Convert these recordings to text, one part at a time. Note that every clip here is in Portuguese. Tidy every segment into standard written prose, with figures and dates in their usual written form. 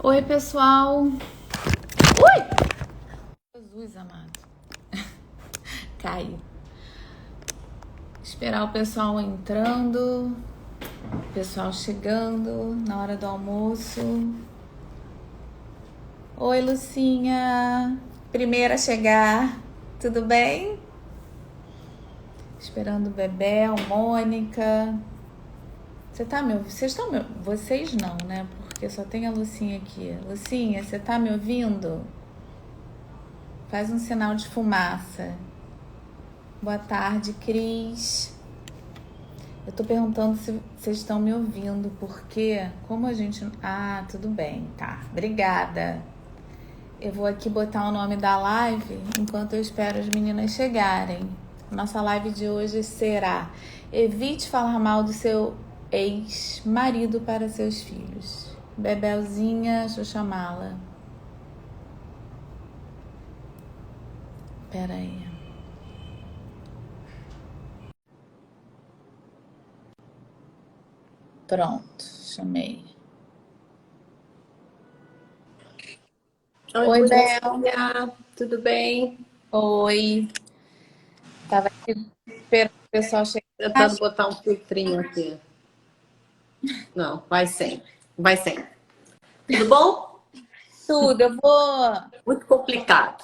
Oi, pessoal. Ui! Jesus amado. Caiu. Esperar o pessoal entrando, o pessoal chegando na hora do almoço. Oi, Lucinha. Primeira a chegar. Tudo bem? Esperando o Bebel, Mônica. Vocês estão me ouvindo? Vocês não, né? Porque só tem a Lucinha aqui. Lucinha, você tá me ouvindo? Faz um sinal de fumaça. Boa tarde, Cris. Eu tô perguntando se vocês estão me ouvindo, porque como a gente... Ah, tudo bem, tá. Obrigada. Eu vou aqui botar o nome da live enquanto eu espero as meninas chegarem. Nossa live de hoje será: evite falar mal do seu ex-marido para seus filhos. Bebelzinha, deixa eu chamá-la. Pera aí. Pronto, chamei. Oi, Oi, Bel. Bel. Tudo bem? Oi. Tava aqui esperando o pessoal chegar. Tentando botar um filtrinho aqui. Não, vai sem. Vai sem. Tudo bom? Tudo, eu vou... Muito complicado.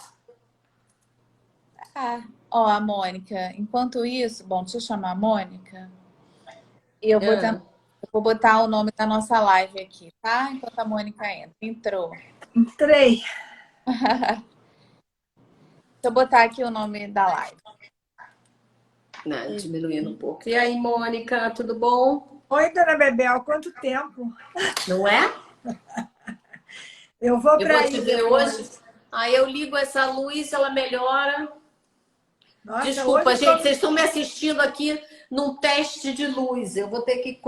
Ó, a Mônica. Enquanto isso, bom, deixa eu chamar a Mônica. E eu vou botar o nome da nossa live aqui, tá? Enquanto a Mônica entra. Entrou. Entrei. Deixa eu botar aqui o nome da live. Né, diminuindo um pouco. E aí, Mônica, tudo bom? Oi, dona Bebel, quanto tempo? Não é? Eu vou Eu para vou aí te ver depois. hoje. Aí eu ligo essa luz, ela melhora. Nossa, Desculpa, hoje gente, vocês estão me assistindo aqui num teste de luz. Eu vou ter que...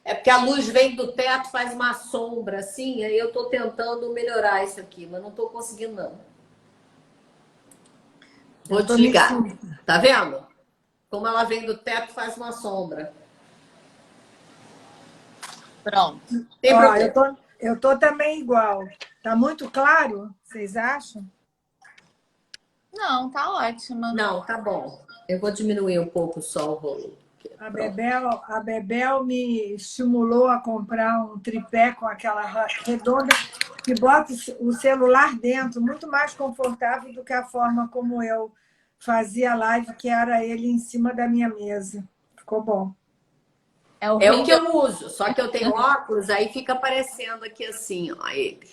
É porque a luz vem do teto, faz uma sombra assim, aí eu tô tentando melhorar isso aqui, mas não tô conseguindo, não. Vou desligar. Tá vendo? Como ela vem do teto, faz uma sombra. Pronto. Tem problema. eu tô também igual. Tá muito claro, vocês acham? Não, tá ótima. Não, tá bom. Eu vou diminuir um pouco só o volume. A Bebel me estimulou a comprar um tripé com aquela redonda que bota o celular dentro, muito mais confortável do que a forma como eu fazia a live, que era ele em cima da minha mesa. Ficou bom. É o que eu uso, só que eu tenho óculos, aí fica aparecendo aqui assim, ó, ele.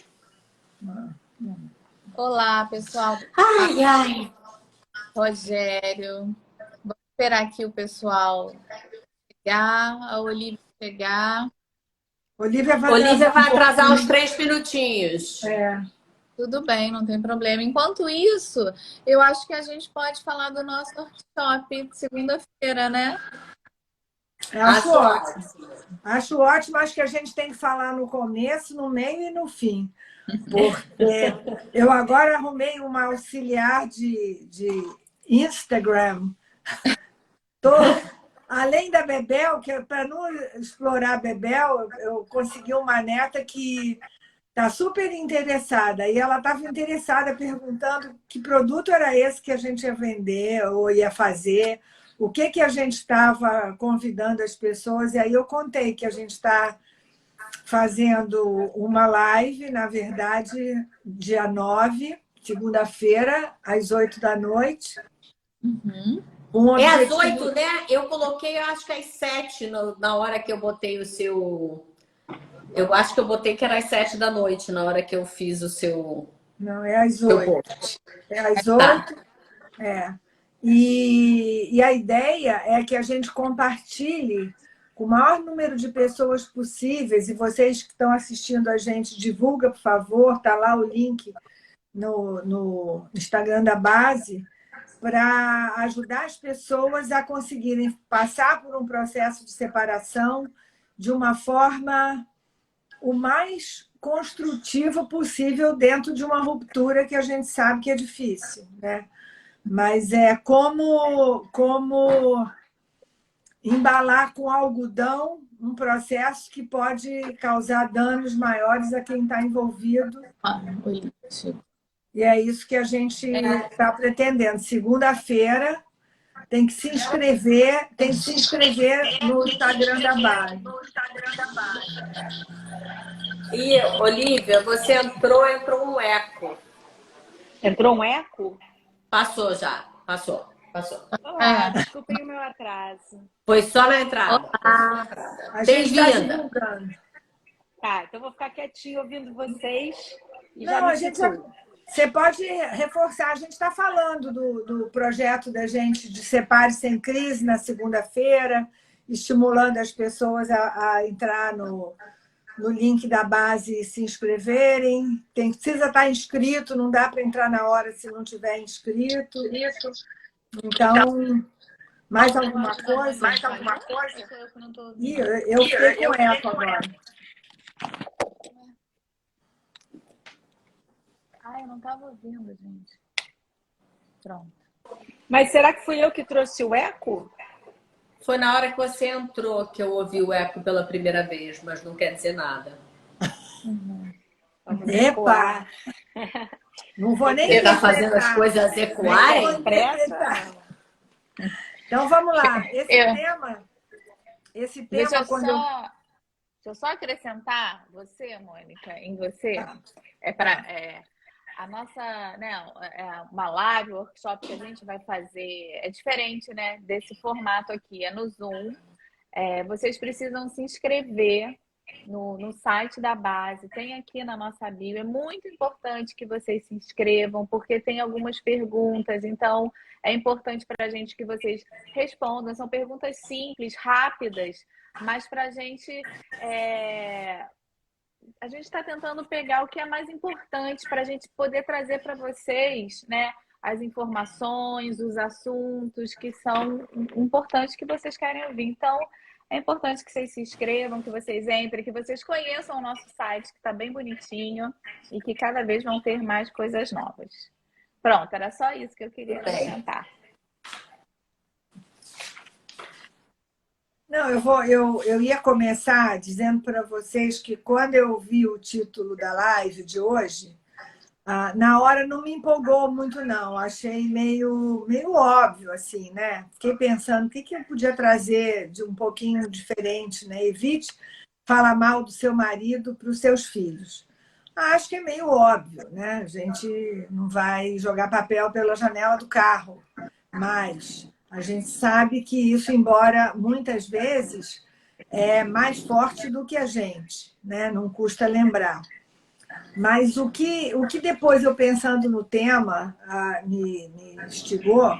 Olá, pessoal. Ai, ai. Rogério. Vou esperar aqui o pessoal chegar, a Olivia chegar. Olivia vai atrasar uns 3 minutinhos. Tudo bem, não tem problema. Enquanto isso, eu acho que a gente pode falar do nosso workshop de segunda-feira, né? Acho ótimo. Acho ótimo, acho que a gente tem que falar no começo, no meio e no fim. Porque eu agora arrumei uma auxiliar de Instagram. Além da Bebel, que para não explorar a Bebel, eu consegui uma neta que está super interessada. E ela estava interessada perguntando que produto era esse que a gente ia vender ou ia fazer, o que a gente estava convidando as pessoas. E aí eu contei que a gente está fazendo uma live, na verdade, dia 9, segunda-feira, às 8 da noite. É às 8, né? Eu coloquei, acho que às 7, na hora que eu botei o seu... Eu acho que eu botei que era às 7 da noite, na hora que eu fiz o seu... Não, é às 8. É às 8. Tá. E a ideia é que a gente compartilhe com o maior número de pessoas possíveis. E vocês que estão assistindo a gente, divulga, por favor. Está lá o link no Instagram da base, para ajudar as pessoas a conseguirem passar por um processo de separação de uma forma o mais construtiva possível dentro de uma ruptura que a gente sabe que é difícil, né? Mas é como embalar com algodão um processo que pode causar danos maiores a quem está envolvido. E é isso que a gente está pretendendo. Segunda-feira tem que se inscrever no Instagram da base. E, Olivia, você entrou um eco. Entrou um eco? Passou já, passou. Olá, desculpem o meu atraso. Foi só na entrada. Bem-vinda. Tá, então vou ficar quietinho ouvindo vocês e Não, já me a gente Você pode reforçar, a gente está falando do projeto da gente de Separe Sem Crise na segunda-feira, estimulando as pessoas a entrar no link da base e se inscreverem. Precisa estar inscrito, não dá para entrar na hora se não tiver inscrito. Então, mais alguma coisa? Eu fiquei com eco agora. Eu não estava ouvindo, gente. Pronto. Mas será que fui eu que trouxe o eco? Foi na hora que você entrou que eu ouvi o eco pela primeira vez, mas não quer dizer nada. Epa! Não vou nem Ele está fazendo as coisas ecoarem? Então, vamos lá. Esse tema... Deixa eu só acrescentar Mônica, em você. A nossa, né, uma live, workshop que a gente vai fazer é diferente, né, desse formato aqui, é no Zoom. Vocês precisam se inscrever no site da base, tem aqui na nossa bio. É muito importante que vocês se inscrevam, porque tem algumas perguntas, então é importante para a gente que vocês respondam. São perguntas simples, rápidas, mas para a gente está tentando pegar o que é mais importante para a gente poder trazer para vocês, né, as informações, os assuntos que são importantes que vocês querem ouvir. Então, é importante que vocês se inscrevam, que vocês entrem, que vocês conheçam o nosso site, que está bem bonitinho e que cada vez vão ter mais coisas novas. Pronto, era só isso que eu queria acrescentar. Não, eu ia começar dizendo para vocês que quando eu vi o título da live de hoje, na hora não me empolgou muito, não. Achei meio óbvio, assim, né? Fiquei pensando o que eu podia trazer de um pouquinho diferente, né? Evite falar mal do seu marido para os seus filhos. Acho que é meio óbvio, né? A gente não vai jogar papel pela janela do carro, mas a gente sabe que isso, embora muitas vezes, é mais forte do que a gente, né? Não custa lembrar. Mas o que depois, eu pensando no tema, me instigou,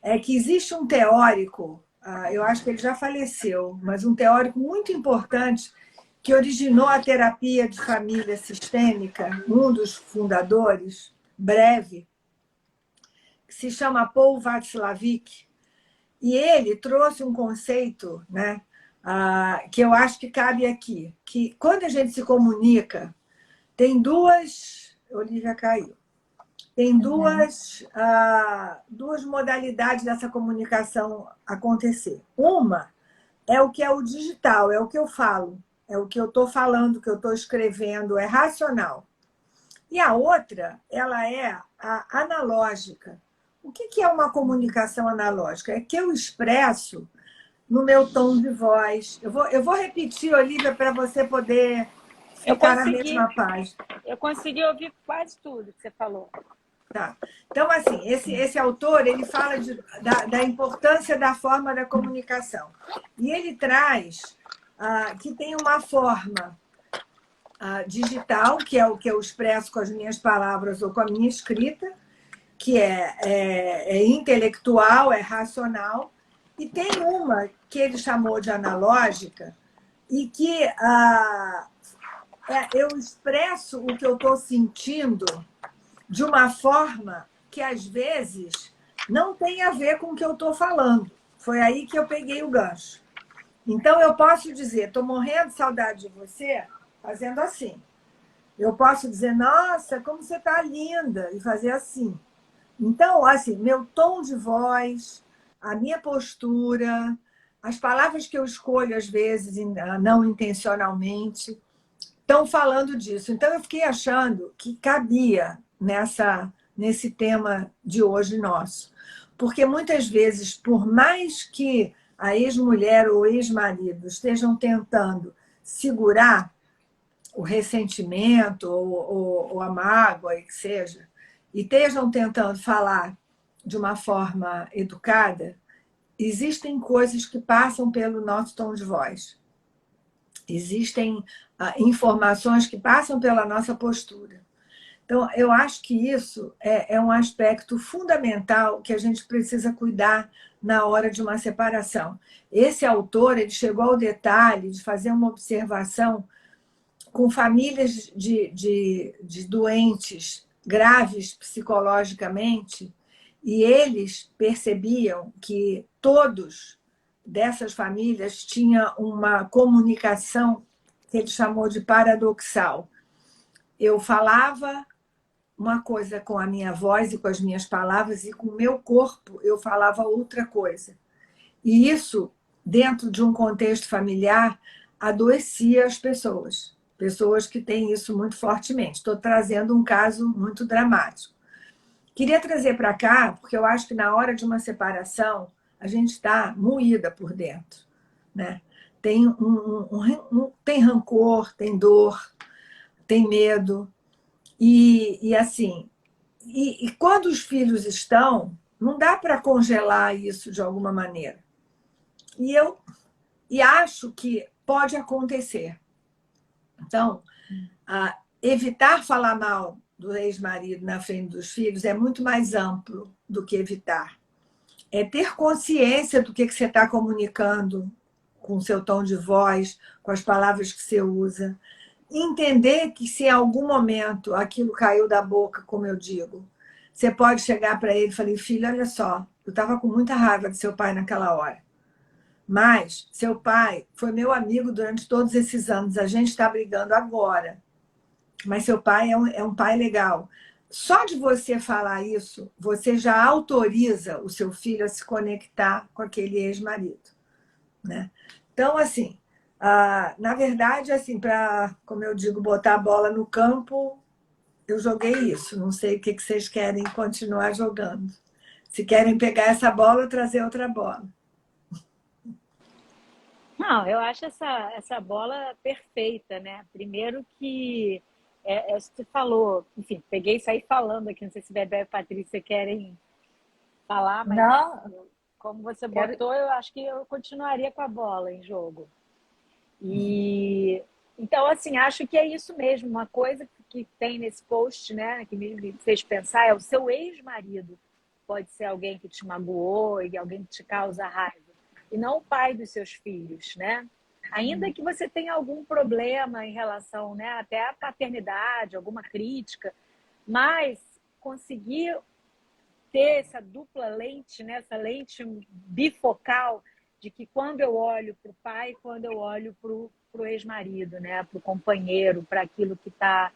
é que existe um teórico, eu acho que ele já faleceu, mas um teórico muito importante que originou a terapia de família sistêmica, um dos fundadores, breve, que se chama Paul Václavic, e ele trouxe um conceito, né, que eu acho que cabe aqui, que quando a gente se comunica, tem duas... Olivia caiu. Tem duas modalidades dessa comunicação acontecer. Uma é o que é o digital, é o que eu falo, é o que eu estou falando, o que eu estou escrevendo, é racional. E a outra, ela é a analógica. O que é uma comunicação analógica? É que eu expresso no meu tom de voz. Eu vou repetir, Olivia, para você poder... ficar na mesma página. Eu consegui ouvir quase tudo que você falou. Tá. Então, assim, esse autor, ele fala da importância da forma da comunicação. E ele traz que tem uma forma digital, que é o que eu expresso com as minhas palavras ou com a minha escrita, que é intelectual, é racional, e tem uma que ele chamou de analógica, e que... eu expresso o que eu estou sentindo de uma forma que, às vezes, não tem a ver com o que eu estou falando. Foi aí que eu peguei o gancho. Então, eu posso dizer, estou morrendo de saudade de você, fazendo assim. Eu posso dizer, nossa, como você está linda, e fazer assim. Então, assim, meu tom de voz, a minha postura, as palavras que eu escolho, às vezes, não intencionalmente, estão falando disso. Então, eu fiquei achando que cabia nesse tema de hoje nosso. Porque, muitas vezes, por mais que a ex-mulher ou ex-marido estejam tentando segurar o ressentimento ou a mágoa, que seja, e estejam tentando falar de uma forma educada, existem coisas que passam pelo nosso tom de voz. Existem informações que passam pela nossa postura. Então, eu acho que isso é um aspecto fundamental que a gente precisa cuidar na hora de uma separação. Esse autor ele chegou ao detalhe de fazer uma observação com famílias de doentes graves psicologicamente, e eles percebiam que todos dessas famílias tinham uma comunicação que ele chamou de paradoxal. Eu falava uma coisa com a minha voz e com as minhas palavras, e com o meu corpo eu falava outra coisa. E isso, dentro de um contexto familiar, adoecia as pessoas. Pessoas que têm isso muito fortemente. Estou trazendo um caso muito dramático. Queria trazer para cá, porque eu acho que na hora de uma separação, a gente está moída por dentro. Né? Tem, tem rancor, tem dor, tem medo. E assim, e quando os filhos estão, não dá para congelar isso de alguma maneira. E acho que pode acontecer. Então, evitar falar mal do ex-marido na frente dos filhos é muito mais amplo do que evitar. É ter consciência do que você está comunicando com o seu tom de voz, com as palavras que você usa. Entender que se em algum momento aquilo caiu da boca, como eu digo, você pode chegar para ele e falar: filho, olha só, eu estava com muita raiva de seu pai naquela hora. Mas seu pai foi meu amigo durante todos esses anos. A gente está brigando agora. Mas seu pai é um pai legal. Só de você falar isso, você já autoriza o seu filho a se conectar com aquele ex-marido. Né? Então, assim, na verdade, assim, para, como eu digo, botar a bola no campo, eu joguei isso. Não sei o que vocês querem continuar jogando. Se querem pegar essa bola ou trazer outra bola. Não, eu acho essa bola perfeita, né? Primeiro que você falou, enfim, peguei e saí falando aqui, não sei se Bebé e Patrícia querem falar, mas não, como você botou, eu acho que eu continuaria com a bola em jogo. E então, assim, acho que é isso mesmo. Uma coisa que tem nesse post, né, que me fez pensar, é o seu ex-marido. Pode ser alguém que te magoou e alguém que te causa raiva. E não o pai dos seus filhos, né? Ainda que você tenha algum problema em relação, né, até à paternidade, alguma crítica, mas conseguir ter essa dupla lente, né, essa lente bifocal, de que quando eu olho para o pai, quando eu olho para o ex-marido, né, para o companheiro, para aquilo que está,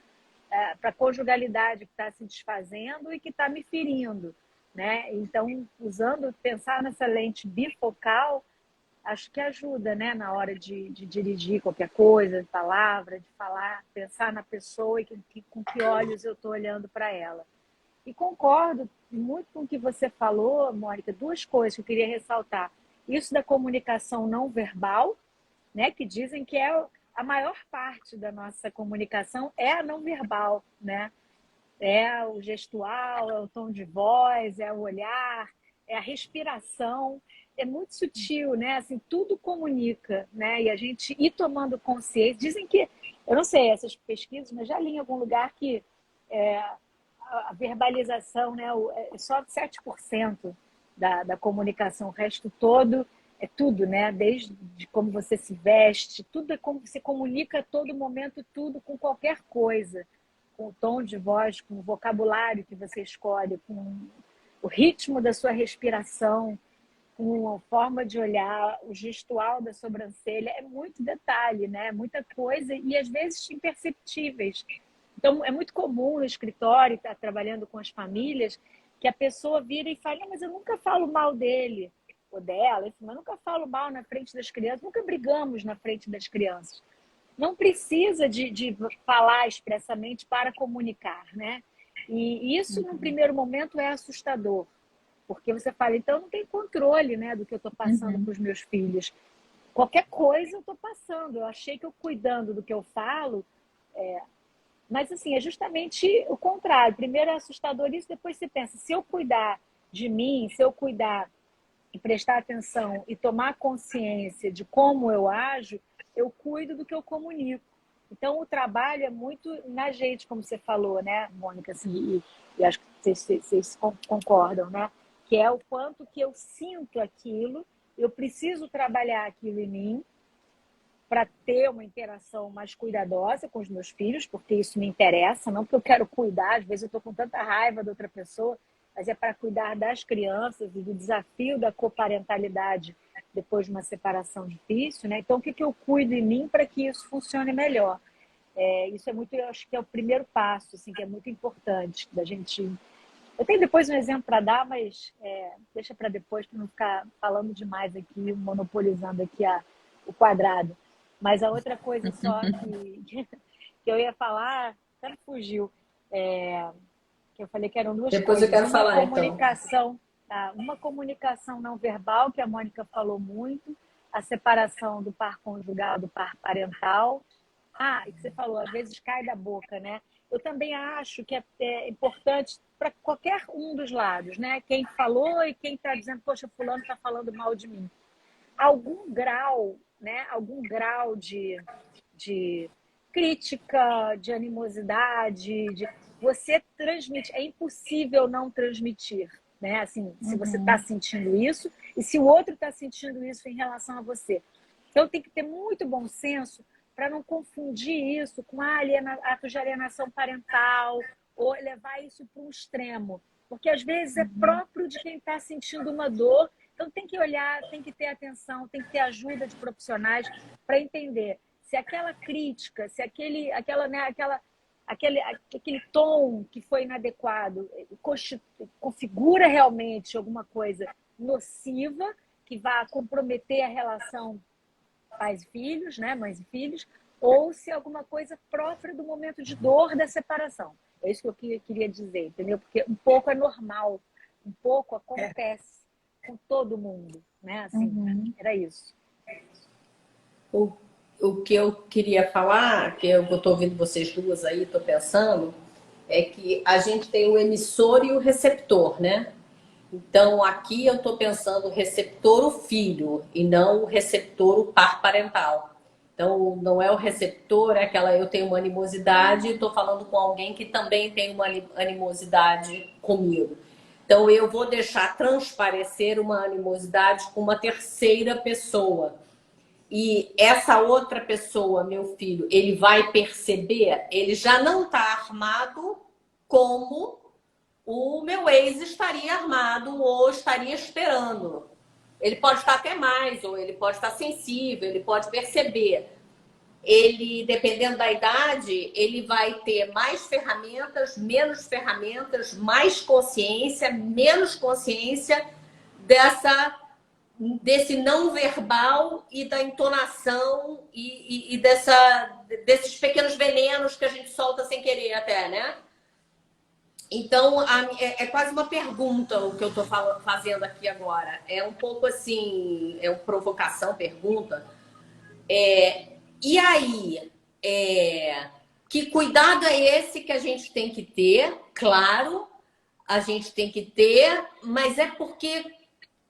para a conjugalidade que está se desfazendo e que está me ferindo. Né? Então, pensar nessa lente bifocal, acho que ajuda, né? Na hora de dirigir qualquer coisa, de palavra, de falar, pensar na pessoa e com que olhos eu estou olhando para ela. E concordo muito com o que você falou, Mônica, duas coisas que eu queria ressaltar. Isso da comunicação não verbal, né? Que dizem que a maior parte da nossa comunicação é a não verbal, né? É o gestual, é o tom de voz, é o olhar, é a respiração. É muito sutil, né? Assim, tudo comunica, né? E a gente ir tomando consciência. Dizem que, eu não sei essas pesquisas, mas já li em algum lugar que a verbalização, né, é só 7% da comunicação. O resto todo é tudo, né? Desde como você se veste, tudo é como você comunica a todo momento, tudo com qualquer coisa. Com o tom de voz, com o vocabulário que você escolhe, com o ritmo da sua respiração, com a forma de olhar, o gestual da sobrancelha, é muito detalhe, né? Muita coisa e às vezes imperceptíveis. Então, é muito comum no escritório, estar trabalhando com as famílias, que a pessoa vira e fala: não, mas eu nunca falo mal dele. ou dela, enfim, mas nunca falo mal na frente das crianças, nunca brigamos na frente das crianças. Não precisa de falar expressamente para comunicar, né? E isso, num primeiro momento, é assustador, porque você fala, então eu não tenho controle, né, do que eu estou passando para os meus filhos. Qualquer coisa eu estou passando. Eu achei que eu cuidando do que eu falo, mas assim, é justamente o contrário. Primeiro é assustador isso, depois você pensa, se eu cuidar de mim, se eu cuidar e prestar atenção e tomar consciência de como eu ajo, eu cuido do que eu comunico. Então, o trabalho é muito na gente, como você falou, né, Mônica? Assim, e acho que vocês concordam, né? Que é o quanto que eu sinto aquilo, eu preciso trabalhar aquilo em mim para ter uma interação mais cuidadosa com os meus filhos, porque isso me interessa, não porque eu quero cuidar, às vezes eu estou com tanta raiva da outra pessoa, mas é para cuidar das crianças e do desafio da coparentalidade depois de uma separação difícil, né? Então, o que eu cuido em mim para que isso funcione melhor? Isso é muito, eu acho que é o primeiro passo, assim, que é muito importante da gente. Eu tenho depois um exemplo para dar, mas deixa para depois, para não ficar falando demais aqui, monopolizando aqui o quadrado. Mas a outra coisa só que eu ia falar, até me fugiu, que eu falei que eram duas Depois coisas. eu quero Uma falar, comunicação, tá? Uma comunicação não verbal, que a Mônica falou muito, a separação do par conjugal, do par parental. E que você falou, às vezes cai da boca, né? Eu também acho que é importante para qualquer um dos lados, né? Quem falou e quem está dizendo, poxa, fulano está falando mal de mim. Algum grau, né? Algum grau de crítica, de animosidade, você transmite. É impossível não transmitir, né? Assim, se você está sentindo isso e se o outro está sentindo isso em relação a você. Então, tem que ter muito bom senso para não confundir isso com atos de alienação parental ou levar isso para um extremo. Porque, às vezes, é próprio de quem está sentindo uma dor. Então, tem que olhar, tem que ter atenção, tem que ter ajuda de profissionais para entender se aquela crítica, se aquele tom que foi inadequado configura realmente alguma coisa nociva que vá comprometer a relação pais e filhos, né, mães e filhos, ou se é alguma coisa própria do momento de dor da separação. É isso que eu queria dizer, entendeu? Porque um pouco é normal, um pouco acontece com todo mundo, né? Assim, era isso. O que eu queria falar, que eu estou ouvindo vocês duas aí, estou pensando, é que a gente tem o emissor e o receptor, né? Então, aqui eu estou pensando o receptor, o filho, e não o receptor, o par parental. Então, não é o receptor, é aquela eu tenho uma animosidade e estou falando com alguém que também tem uma animosidade comigo. Então, eu vou deixar transparecer uma animosidade com uma terceira pessoa. E essa outra pessoa, meu filho, ele vai perceber, ele já não está armado como o meu ex estaria armado ou estaria esperando. Ele pode estar até mais, ou ele pode estar sensível, ele pode perceber. Ele, dependendo da idade, ele vai ter mais ferramentas, mais consciência, menos consciência desse não verbal e da entonação e desses pequenos venenos que a gente solta sem querer até, né? Então, é quase uma pergunta o que eu estou fazendo aqui agora. É um pouco assim, é uma provocação, pergunta. E aí, que cuidado é esse que a gente tem que ter? Claro, a gente tem que ter, mas é porque,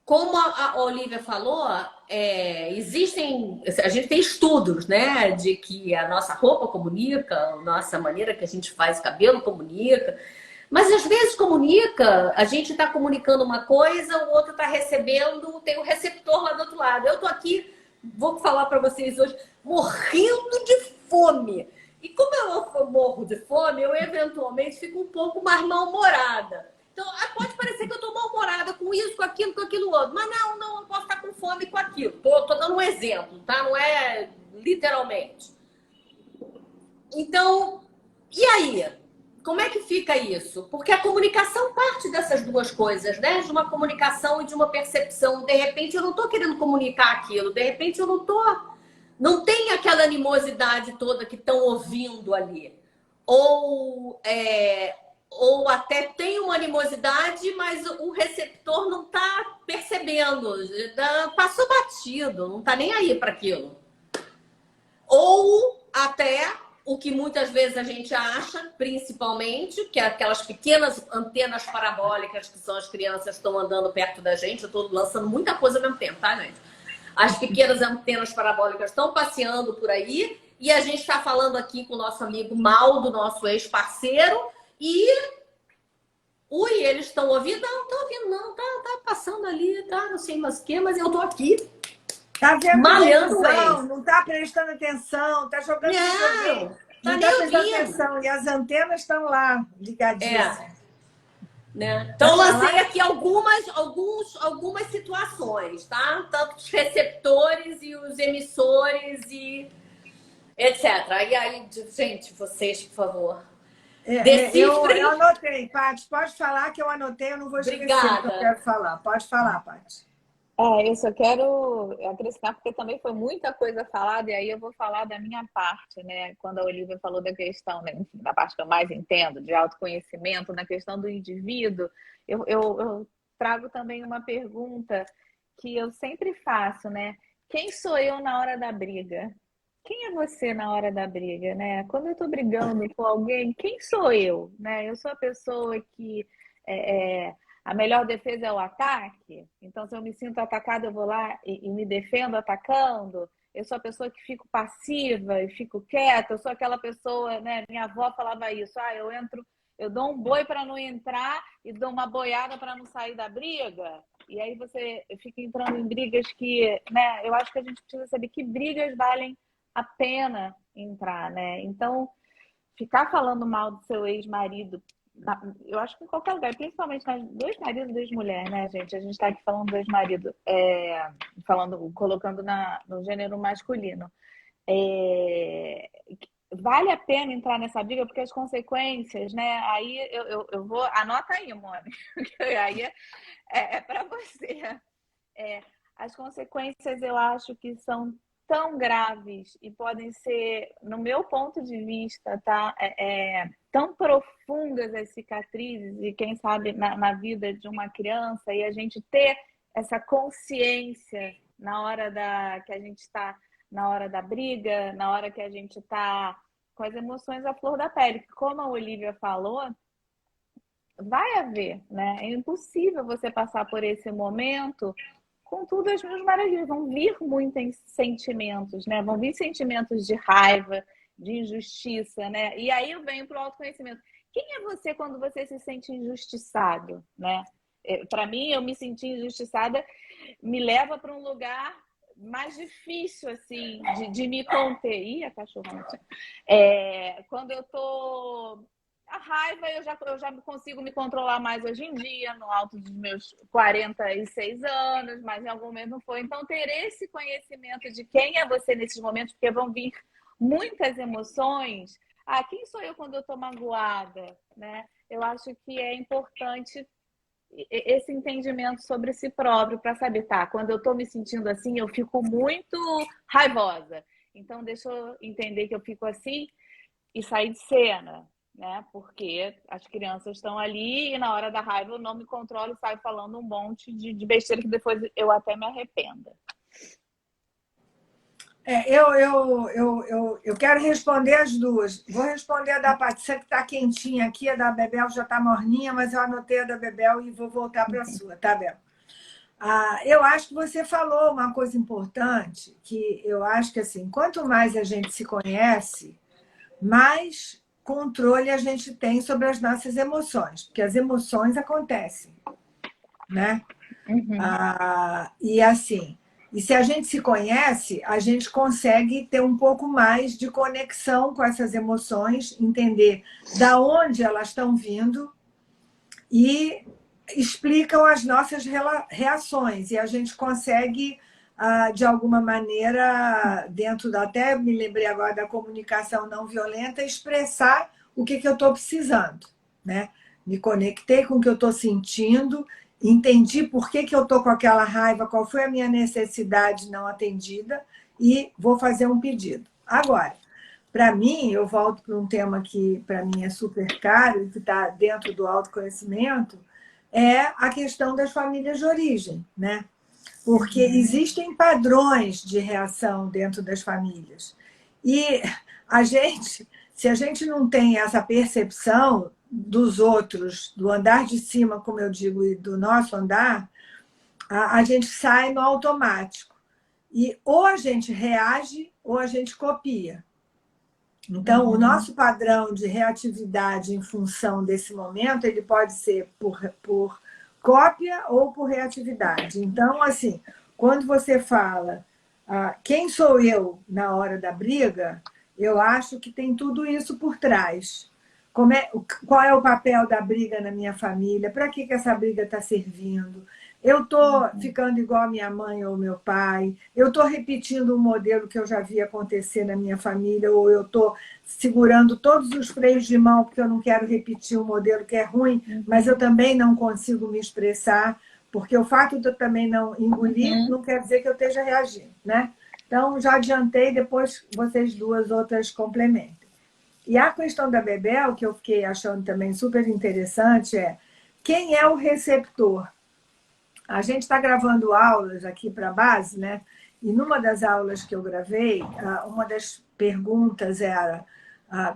como a Olivia falou, a gente tem estudos, né, de que a nossa roupa comunica, a nossa maneira que a gente faz cabelo comunica. Mas às vezes comunica, a gente está comunicando uma coisa, o outro está recebendo, tem o receptor lá do outro lado. Eu estou aqui, vou falar para vocês hoje, morrendo de fome. E como eu morro de fome, eu eventualmente fico um pouco mais mal-humorada. Então, pode parecer que eu estou mal-humorada com isso, com aquilo outro. Mas não, eu posso estar com fome com aquilo. Estou dando um exemplo, tá? Não é literalmente. Então, e aí? como é que fica isso? Porque a comunicação parte dessas duas coisas, né? De uma comunicação e de uma percepção. De repente eu não estou querendo comunicar aquilo, de repente eu não tem aquela animosidade toda que estão ouvindo ali. Ou até tem uma animosidade, mas o receptor não está percebendo, passou batido, não está nem aí para aquilo. Ou até o que muitas vezes a gente acha, principalmente, que é aquelas pequenas antenas parabólicas que são as crianças que estão andando perto da gente. Eu estou lançando muita coisa ao mesmo tempo, tá, gente? As pequenas antenas parabólicas estão passeando por aí e a gente está falando aqui com o nosso amigo Mal, do nosso ex-parceiro, e eles estão ouvindo? Não, estão ouvindo, não, tá passando ali, tá, não sei mais o que, mas eu estou aqui. Tá vendo malhando televisão, não tá prestando atenção, tá jogando videogame, não tá prestando atenção. E as antenas estão lá, ligadinhas. Né? Então, lancei aqui algumas situações, tá? Tanto os receptores e os emissores e etc. E aí, gente, vocês, por favor. Eu anotei, Paty. Pode falar que eu anotei, eu não vou esquecer o que eu quero falar. Pode falar, Paty. Eu só quero acrescentar, porque também foi muita coisa falada, e aí eu vou falar da minha parte, né? Quando a Olivia falou da questão, né, da parte que eu mais entendo, de autoconhecimento, na questão do indivíduo, eu trago também uma pergunta que eu sempre faço, né? Quem sou eu na hora da briga? Quem é você na hora da briga, né? Quando eu tô brigando com alguém, quem sou eu, né? Eu sou a pessoa que a melhor defesa é o ataque. Então, se eu me sinto atacada, eu vou lá e me defendo atacando. Eu sou a pessoa que fico passiva e fico quieta. Eu sou aquela pessoa, né? Minha avó falava isso. Eu dou um boi para não entrar e dou uma boiada para não sair da briga. E aí você fica entrando em brigas que, né? Eu acho que a gente precisa saber que brigas valem a pena entrar, né? Então, ficar falando mal do seu ex-marido, eu acho que em qualquer lugar, principalmente nas dois maridos e duas mulheres, né, gente? A gente está aqui falando do ex-marido, colocando no gênero masculino. Vale a pena entrar nessa briga, porque as consequências, né? Aí eu vou. Anota aí, Mônica, aí é para você. As consequências eu acho que são tão graves e podem ser, no meu ponto de vista, tá? Tão profundas as cicatrizes e quem sabe na vida de uma criança, e a gente ter essa consciência na hora que a gente está na hora da briga, na hora que a gente está com as emoções à flor da pele. Como a Olivia falou, vai haver, né? É impossível você passar por esse momento com tudo as mil maravilhas. Vão vir muitos sentimentos, né? Vão vir sentimentos de raiva, de injustiça, né? E aí eu venho para o autoconhecimento. Quem é você quando você se sente injustiçado, né? Para mim, eu me sentir injustiçada me leva para um lugar mais difícil, assim, de me conter. Ih, a cachorra. Quando eu tô... A raiva, eu já consigo me controlar mais hoje em dia, no alto dos meus 46 anos, mas em algum momento não foi. Então, ter esse conhecimento de quem é você nesses momentos, porque vão vir muitas emoções. Quem sou eu quando eu tô magoada, né? Eu acho que é importante esse entendimento sobre si próprio para saber, quando eu estou me sentindo assim, eu fico muito raivosa. Então, deixa eu entender que eu fico assim e sair de cena, né? Porque as crianças estão ali e na hora da raiva eu não me controlo e saio falando um monte de besteira que depois eu até me arrependa. Eu quero responder as duas. Vou responder a da Patrícia, que está quentinha aqui, a da Bebel já está morninha, mas eu anotei a da Bebel e vou voltar para a sua, tá, Bel? Eu acho que você falou uma coisa importante, que eu acho que assim, quanto mais a gente se conhece, mais controle a gente tem sobre as nossas emoções, porque as emoções acontecem, né? Uhum. E assim... E se a gente se conhece, a gente consegue ter um pouco mais de conexão com essas emoções, entender da onde elas estão vindo e explicam as nossas reações. E a gente consegue, de alguma maneira, até me lembrei agora da comunicação não violenta, expressar o que eu estou precisando, né? Me conectei com o que eu estou sentindo, entendi por que eu estou com aquela raiva, qual foi a minha necessidade não atendida e vou fazer um pedido. Agora, para mim, eu volto para um tema que para mim é super caro e que está dentro do autoconhecimento, é a questão das famílias de origem, né? Porque existem padrões de reação dentro das famílias. E se a gente não tem essa percepção dos outros, do andar de cima, como eu digo, e do nosso andar, a gente sai no automático. E ou a gente reage ou a gente copia. Então, o nosso padrão de reatividade em função desse momento, ele pode ser por cópia ou por reatividade. Então, assim, quando você fala quem sou eu na hora da briga, eu acho que tem tudo isso por trás. Qual é o papel da briga na minha família? Para que essa briga está servindo? Eu estou ficando igual a minha mãe ou meu pai? Eu estou repetindo um modelo que eu já vi acontecer na minha família? Ou eu estou segurando todos os freios de mão porque eu não quero repetir um modelo que é ruim, mas eu também não consigo me expressar? Porque o fato de eu também não engolir não quer dizer que eu esteja reagindo, né? Então, já adiantei, depois vocês duas outras complementem. E a questão da Bebel, que eu fiquei achando também super interessante, é quem é o receptor? A gente está gravando aulas aqui para a base, né? E numa das aulas que eu gravei, uma das perguntas era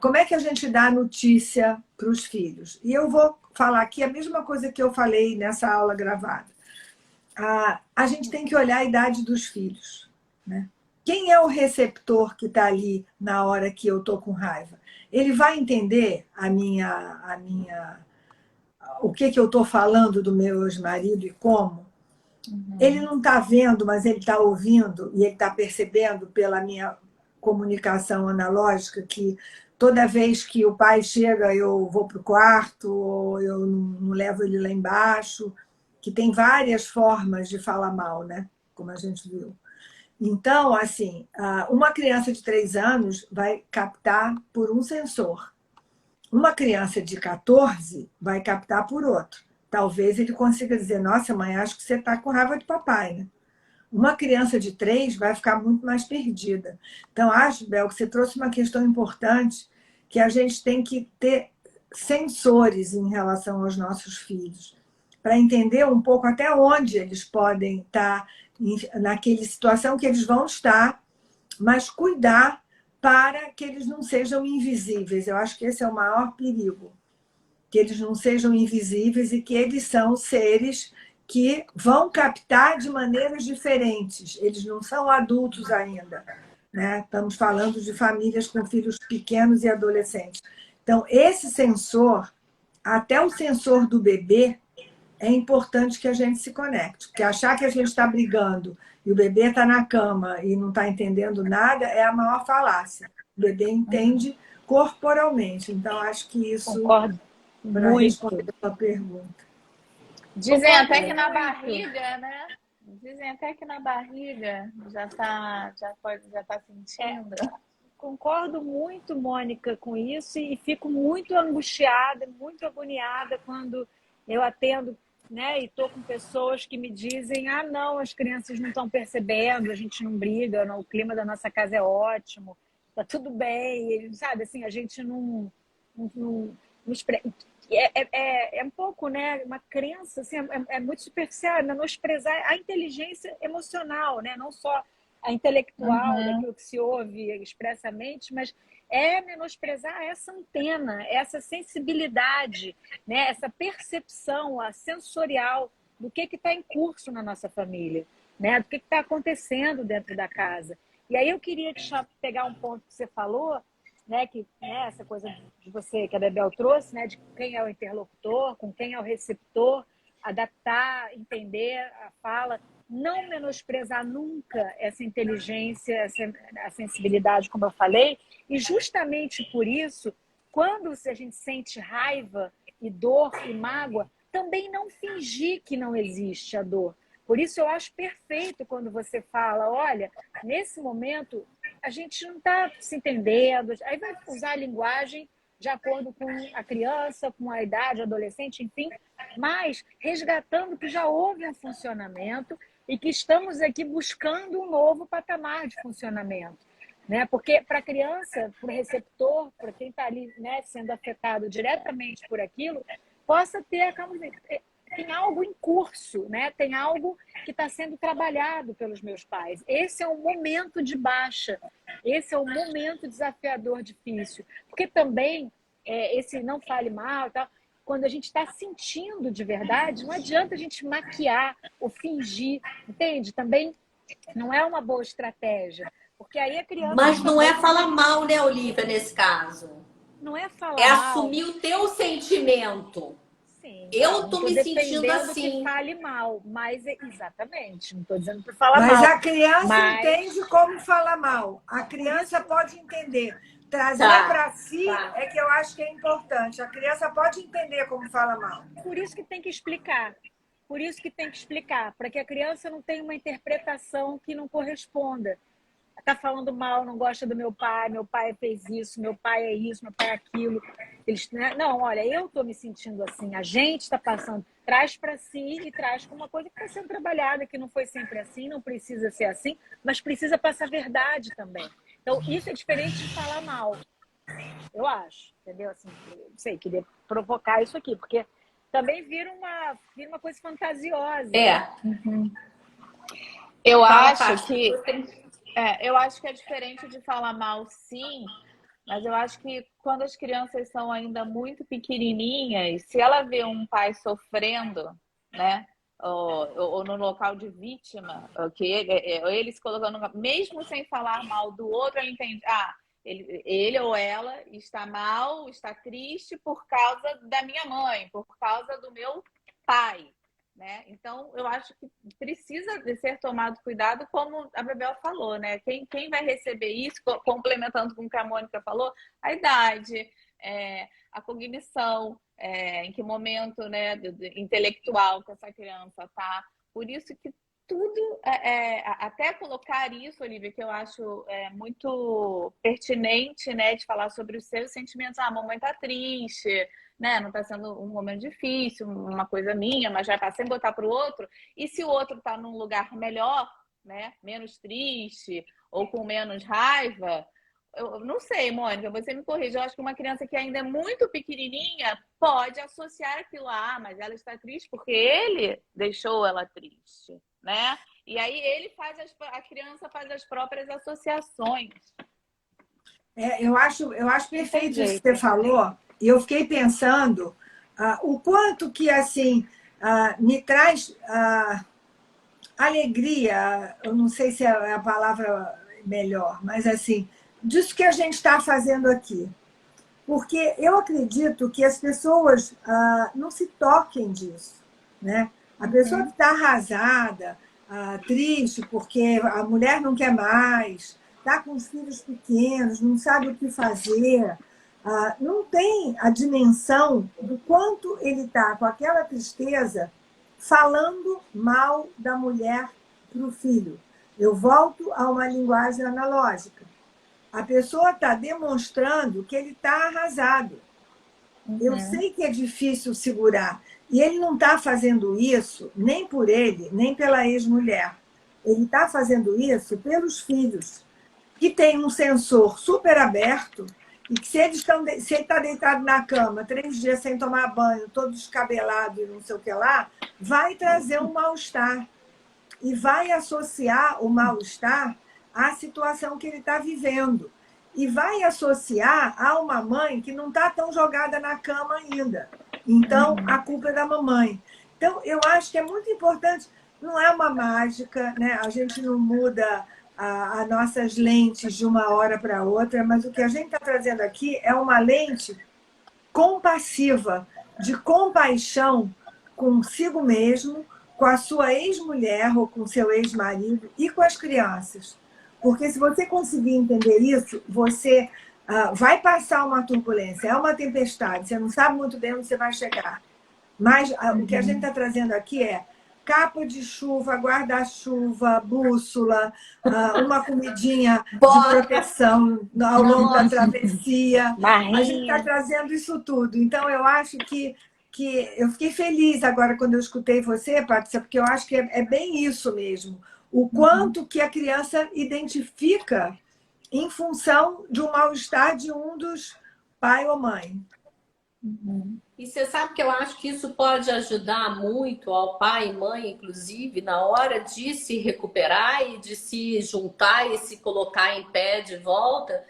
como é que a gente dá notícia para os filhos? E eu vou falar aqui a mesma coisa que eu falei nessa aula gravada. A gente tem que olhar a idade dos filhos, né? Quem é o receptor que está ali na hora que eu estou com raiva? Ele vai entender o que eu estou falando do meu ex-marido e como? Ele não está vendo, mas ele está ouvindo e ele está percebendo pela minha comunicação analógica que toda vez que o pai chega eu vou para o quarto ou eu não levo ele lá embaixo, que tem várias formas de falar mal, né? Como a gente viu. Então, assim, uma criança de 3 anos vai captar por um sensor. Uma criança de 14 vai captar por outro. Talvez ele consiga dizer, nossa, mãe, acho que você está com raiva de papai, né? Uma criança de 3 vai ficar muito mais perdida. Então, acho, Bel, que você trouxe uma questão importante, que a gente tem que ter sensores em relação aos nossos filhos, para entender um pouco até onde eles podem estar naquela situação que eles vão estar, mas cuidar para que eles não sejam invisíveis. Eu acho que esse é o maior perigo, que eles não sejam invisíveis e que eles são seres que vão captar de maneiras diferentes. Eles não são adultos ainda, né? Estamos falando de famílias com filhos pequenos e adolescentes. Então, esse sensor, até o sensor do bebê, é importante que a gente se conecte. Porque achar que a gente está brigando e o bebê está na cama e não está entendendo nada é a maior falácia. O bebê entende corporalmente. Então, acho que isso... Concordo para muito. responder a sua pergunta. Dizem até que na barriga, né? Dizem até que na barriga já tá sentindo. Concordo muito, Mônica, com isso e fico muito angustiada, muito agoniada quando eu atendo, né, e estou com pessoas que me dizem não, as crianças não estão percebendo, a gente não briga, não, o clima da nossa casa é ótimo, tá tudo bem, sabe, assim, a gente não é um pouco, né, uma crença, assim, é muito superficial, menosprezar a inteligência emocional, né, não só a intelectual, daquilo que se ouve expressamente, mas é menosprezar essa antena, essa sensibilidade, né? Essa percepção a sensorial do que está em curso na nossa família, né? Do que está acontecendo dentro da casa. E aí eu queria pegar um ponto que você falou, né? Que né, essa coisa de você que a Bebel trouxe, né? De quem é o interlocutor, com quem é o receptor, adaptar, entender a fala. Não menosprezar nunca essa inteligência, a sensibilidade, como eu falei, e justamente por isso, quando a gente sente raiva e dor e mágoa, também não fingir que não existe a dor. Por isso eu acho perfeito quando você fala, olha, nesse momento a gente não está se entendendo, aí vai usar a linguagem de acordo com a criança, com a idade, adolescente, enfim, mas resgatando que já houve um funcionamento e que estamos aqui buscando um novo patamar de funcionamento. Né? Porque para a criança, para o receptor, para quem está ali, né, sendo afetado diretamente por aquilo, possa ter, tem algo em curso, né? Tem algo que está sendo trabalhado pelos meus pais. Esse é um momento de baixa, esse é um momento desafiador, difícil. Porque também, esse não fale mal, tal, quando a gente está sentindo de verdade, não adianta a gente maquiar ou fingir, entende? Também não é uma boa estratégia. Porque aí a criança... Mas não é falar mal, né, Olivia, nesse caso? Não é falar mal. É mal. assumir o teu sentimento. Sim, eu tô me sentindo assim. Que fale mal, mas exatamente, não estou dizendo para falar mal. Mas a criança entende como falar mal. A criança pode entender. Trazer para si é que eu acho que é importante. A criança pode entender como fala mal. Por isso que tem que explicar. Por isso que tem que explicar, para que a criança não tenha uma interpretação que não corresponda. Está falando mal, não gosta do meu pai fez isso, meu pai é isso, meu pai é aquilo. Eles, né? Não, olha, eu estou me sentindo assim, a gente está passando, traz para si e traz com uma coisa que está sendo trabalhada, que não foi sempre assim, não precisa ser assim, mas precisa passar verdade também. Então, isso é diferente de falar mal, eu acho, entendeu? Assim, não sei, queria provocar isso aqui, porque também vira uma coisa fantasiosa. Uhum. Eu acho que é diferente de falar mal, sim, mas eu acho que quando as crianças são ainda muito pequenininhas, se ela vê um pai sofrendo, né, ou no local de vítima, ele se colocando, mesmo sem falar mal do outro, ela entende, ele ou ela está mal, está triste por causa da minha mãe, por causa do meu pai. Né? Então, eu acho que precisa de ser tomado cuidado, como a Bebel falou, né? Quem vai receber isso, complementando com o que a Mônica falou, a idade, a cognição, em que momento, né, intelectual que essa criança está. Por isso que tudo, até colocar isso, Olivia, que eu acho muito pertinente, né, de falar sobre os seus sentimentos. A mamãe está triste, né? Não está sendo um momento difícil, uma coisa minha, mas já está sem botar para o outro. E se o outro está num lugar melhor, né? Menos triste ou com menos raiva, eu não sei, Mônica, você me corrige. Eu acho que uma criança que ainda é muito pequenininha pode associar aquilo mas ela está triste porque ele deixou ela triste, né? E aí a criança faz as próprias associações. Eu acho perfeito isso que você falou. E eu fiquei pensando o quanto que assim me traz alegria, eu não sei se é a palavra melhor, mas assim, disso que a gente está fazendo aqui. Porque eu acredito que as pessoas não se toquem disso. Né? A pessoa que está arrasada, triste porque a mulher não quer mais, está com os filhos pequenos, não sabe o que fazer, não tem a dimensão do quanto ele está com aquela tristeza falando mal da mulher para o filho. Eu volto a uma linguagem analógica. A pessoa está demonstrando que ele está arrasado. Eu sei que é difícil segurar. E ele não está fazendo isso nem por ele, nem pela ex-mulher. Ele está fazendo isso pelos filhos, que têm um sensor super aberto e que se ele está deitado na cama 3 dias sem tomar banho, todo descabelado e não sei o que lá, vai trazer um mal-estar. E vai associar o mal-estar à situação que ele está vivendo. E vai associar a uma mãe que não está tão jogada na cama ainda. Então, a culpa é da mamãe. Então, eu acho que é muito importante, não é uma mágica, né? A gente não muda as nossas lentes de uma hora para outra, mas o que a gente está trazendo aqui é uma lente compassiva, de compaixão consigo mesmo, com a sua ex-mulher ou com seu ex-marido e com as crianças. Porque se você conseguir entender isso, você vai passar uma turbulência, é uma tempestade, você não sabe muito bem onde você vai chegar. Mas o que a gente está trazendo aqui capa de chuva, guarda-chuva, bússola, uma comidinha de proteção ao longo da travessia. A gente está trazendo isso tudo. Então, eu acho que eu fiquei feliz agora quando eu escutei você, Patrícia, porque eu acho que é bem isso mesmo. O quanto que a criança identifica em função de um mal-estar de um dos pai ou mãe. E você sabe que eu acho que isso pode ajudar muito ao pai e mãe, inclusive, na hora de se recuperar e de se juntar e se colocar em pé de volta,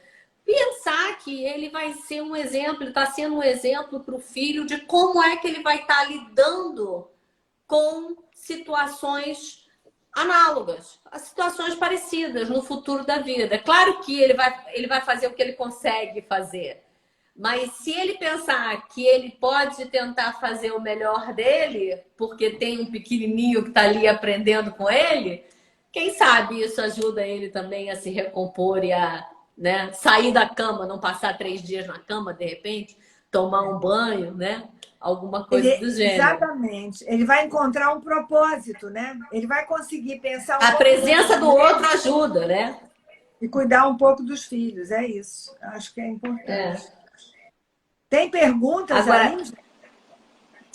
pensar que ele vai ser um exemplo, ele está sendo um exemplo para o filho de como é que ele vai estar lidando com situações análogas, situações parecidas no futuro da vida. É claro que ele vai fazer o que ele consegue fazer. Mas se ele pensar que ele pode tentar fazer o melhor dele, porque tem um pequenininho que está ali aprendendo com ele, quem sabe isso ajuda ele também a se recompor e a, né, sair da cama, não passar 3 dias na cama, de repente, tomar um banho, né? Alguma coisa do gênero. Exatamente. Ele vai encontrar um propósito, né? Ele vai conseguir pensar A presença do outro ajuda, né? E cuidar um pouco dos filhos, é isso. Acho que é importante. Tem perguntas agora, aí?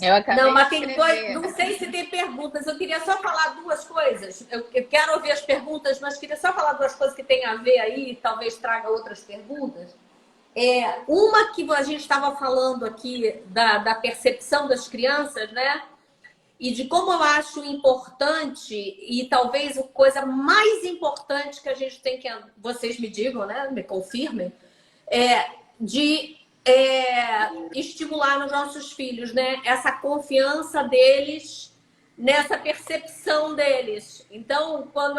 Eu acabei não, mas de tem escrever. não sei se tem perguntas. Eu queria só falar 2 coisas. Eu quero ouvir as perguntas, mas queria só falar 2 coisas que tem a ver aí, talvez traga outras perguntas. Uma que a gente estava falando aqui da percepção das crianças, né? E de como eu acho importante, e talvez a coisa mais importante que a gente tem que... Vocês me digam, né? Me confirmem. De estimular nos nossos filhos, né? Essa confiança deles, nessa percepção deles. Então, quando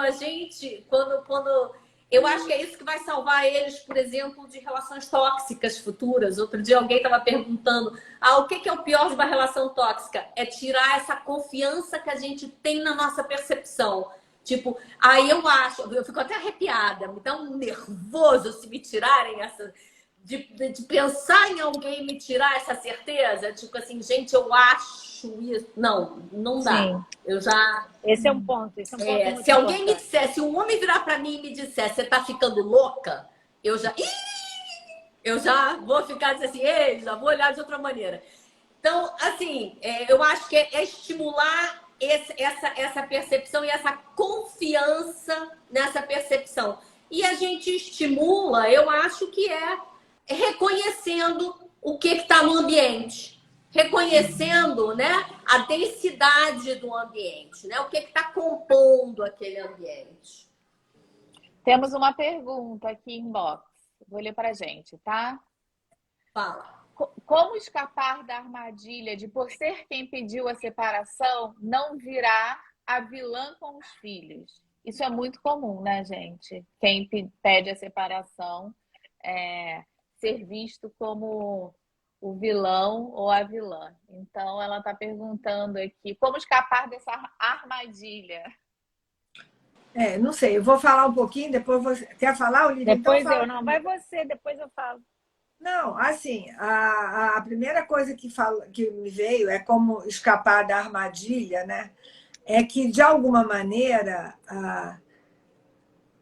eu acho que é isso que vai salvar eles, por exemplo, de relações tóxicas futuras. Outro dia alguém estava perguntando, o que é o pior de uma relação tóxica? É tirar essa confiança que a gente tem na nossa percepção. Tipo, eu fico até arrepiada, me dá um nervoso se me tirarem essa... De pensar em alguém me tirar essa certeza, tipo assim, gente, eu acho isso. Não dá. Sim. Eu já... Esse é um ponto. Esse é um ponto muito se alguém importante. me disser, se um homem virar pra mim e me disser, você tá ficando louca, eu já vou ficar dizendo assim, ei, já vou olhar de outra maneira. Então, assim, eu acho que é estimular essa percepção e essa confiança nessa percepção. E a gente estimula, eu acho que reconhecendo o que está no ambiente, reconhecendo, né, a densidade do ambiente, né, o que está compondo aquele ambiente. Temos uma pergunta aqui em box. Vou ler para a gente, tá? Fala. Como escapar da armadilha de, por ser quem pediu a separação, não virar a vilã com os filhos? Isso é muito comum, né, gente? Quem pede a separação ser visto como o vilão ou a vilã. Então, ela está perguntando aqui, como escapar dessa armadilha? Não sei, eu vou falar um pouquinho, depois você... Quer falar, Olivia? Depois então, eu, não, vai você, depois eu falo. Não, assim, a primeira coisa que me veio é como escapar da armadilha, né? É que, de alguma maneira, a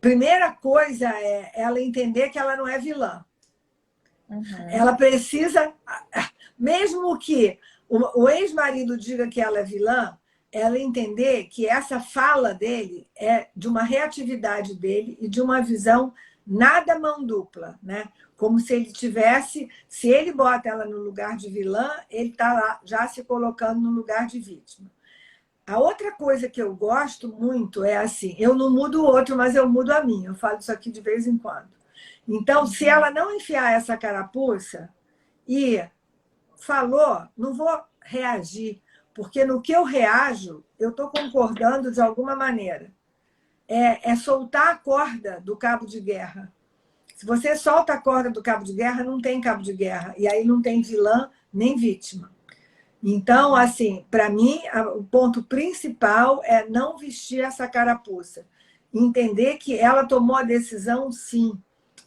primeira coisa é ela entender que ela não é vilã. Uhum. Ela precisa, mesmo que o ex-marido diga que ela é vilã, ela entender que essa fala dele é de uma reatividade dele e de uma visão nada mão dupla, né? Como se ele tivesse, se ele bota ela no lugar de vilã, ele está lá já se colocando no lugar de vítima. A outra coisa que eu gosto muito é assim, eu não mudo o outro, mas eu mudo a mim. Eu falo isso aqui de vez em quando. Então, se ela não enfiar essa carapuça e falou, não vou reagir, porque no que eu reajo, eu estou concordando de alguma maneira. É soltar a corda do cabo de guerra. Se você solta a corda do cabo de guerra, não tem cabo de guerra. E aí não tem vilã nem vítima. Então, assim, para mim, o ponto principal é não vestir essa carapuça. Entender que ela tomou a decisão, sim.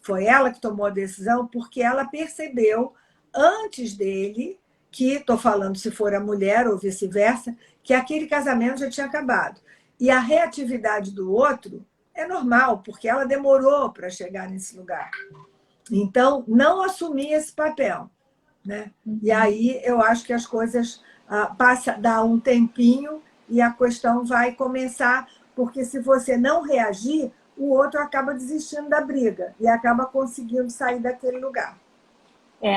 Foi ela que tomou a decisão porque ela percebeu, antes dele, que, estou falando se for a mulher ou vice-versa, que aquele casamento já tinha acabado. E a reatividade do outro é normal, porque ela demorou para chegar nesse lugar. Então, não assumir esse papel, né? E aí eu acho que as coisas dá um tempinho e a questão vai começar, porque se você não reagir, o outro acaba desistindo da briga e acaba conseguindo sair daquele lugar.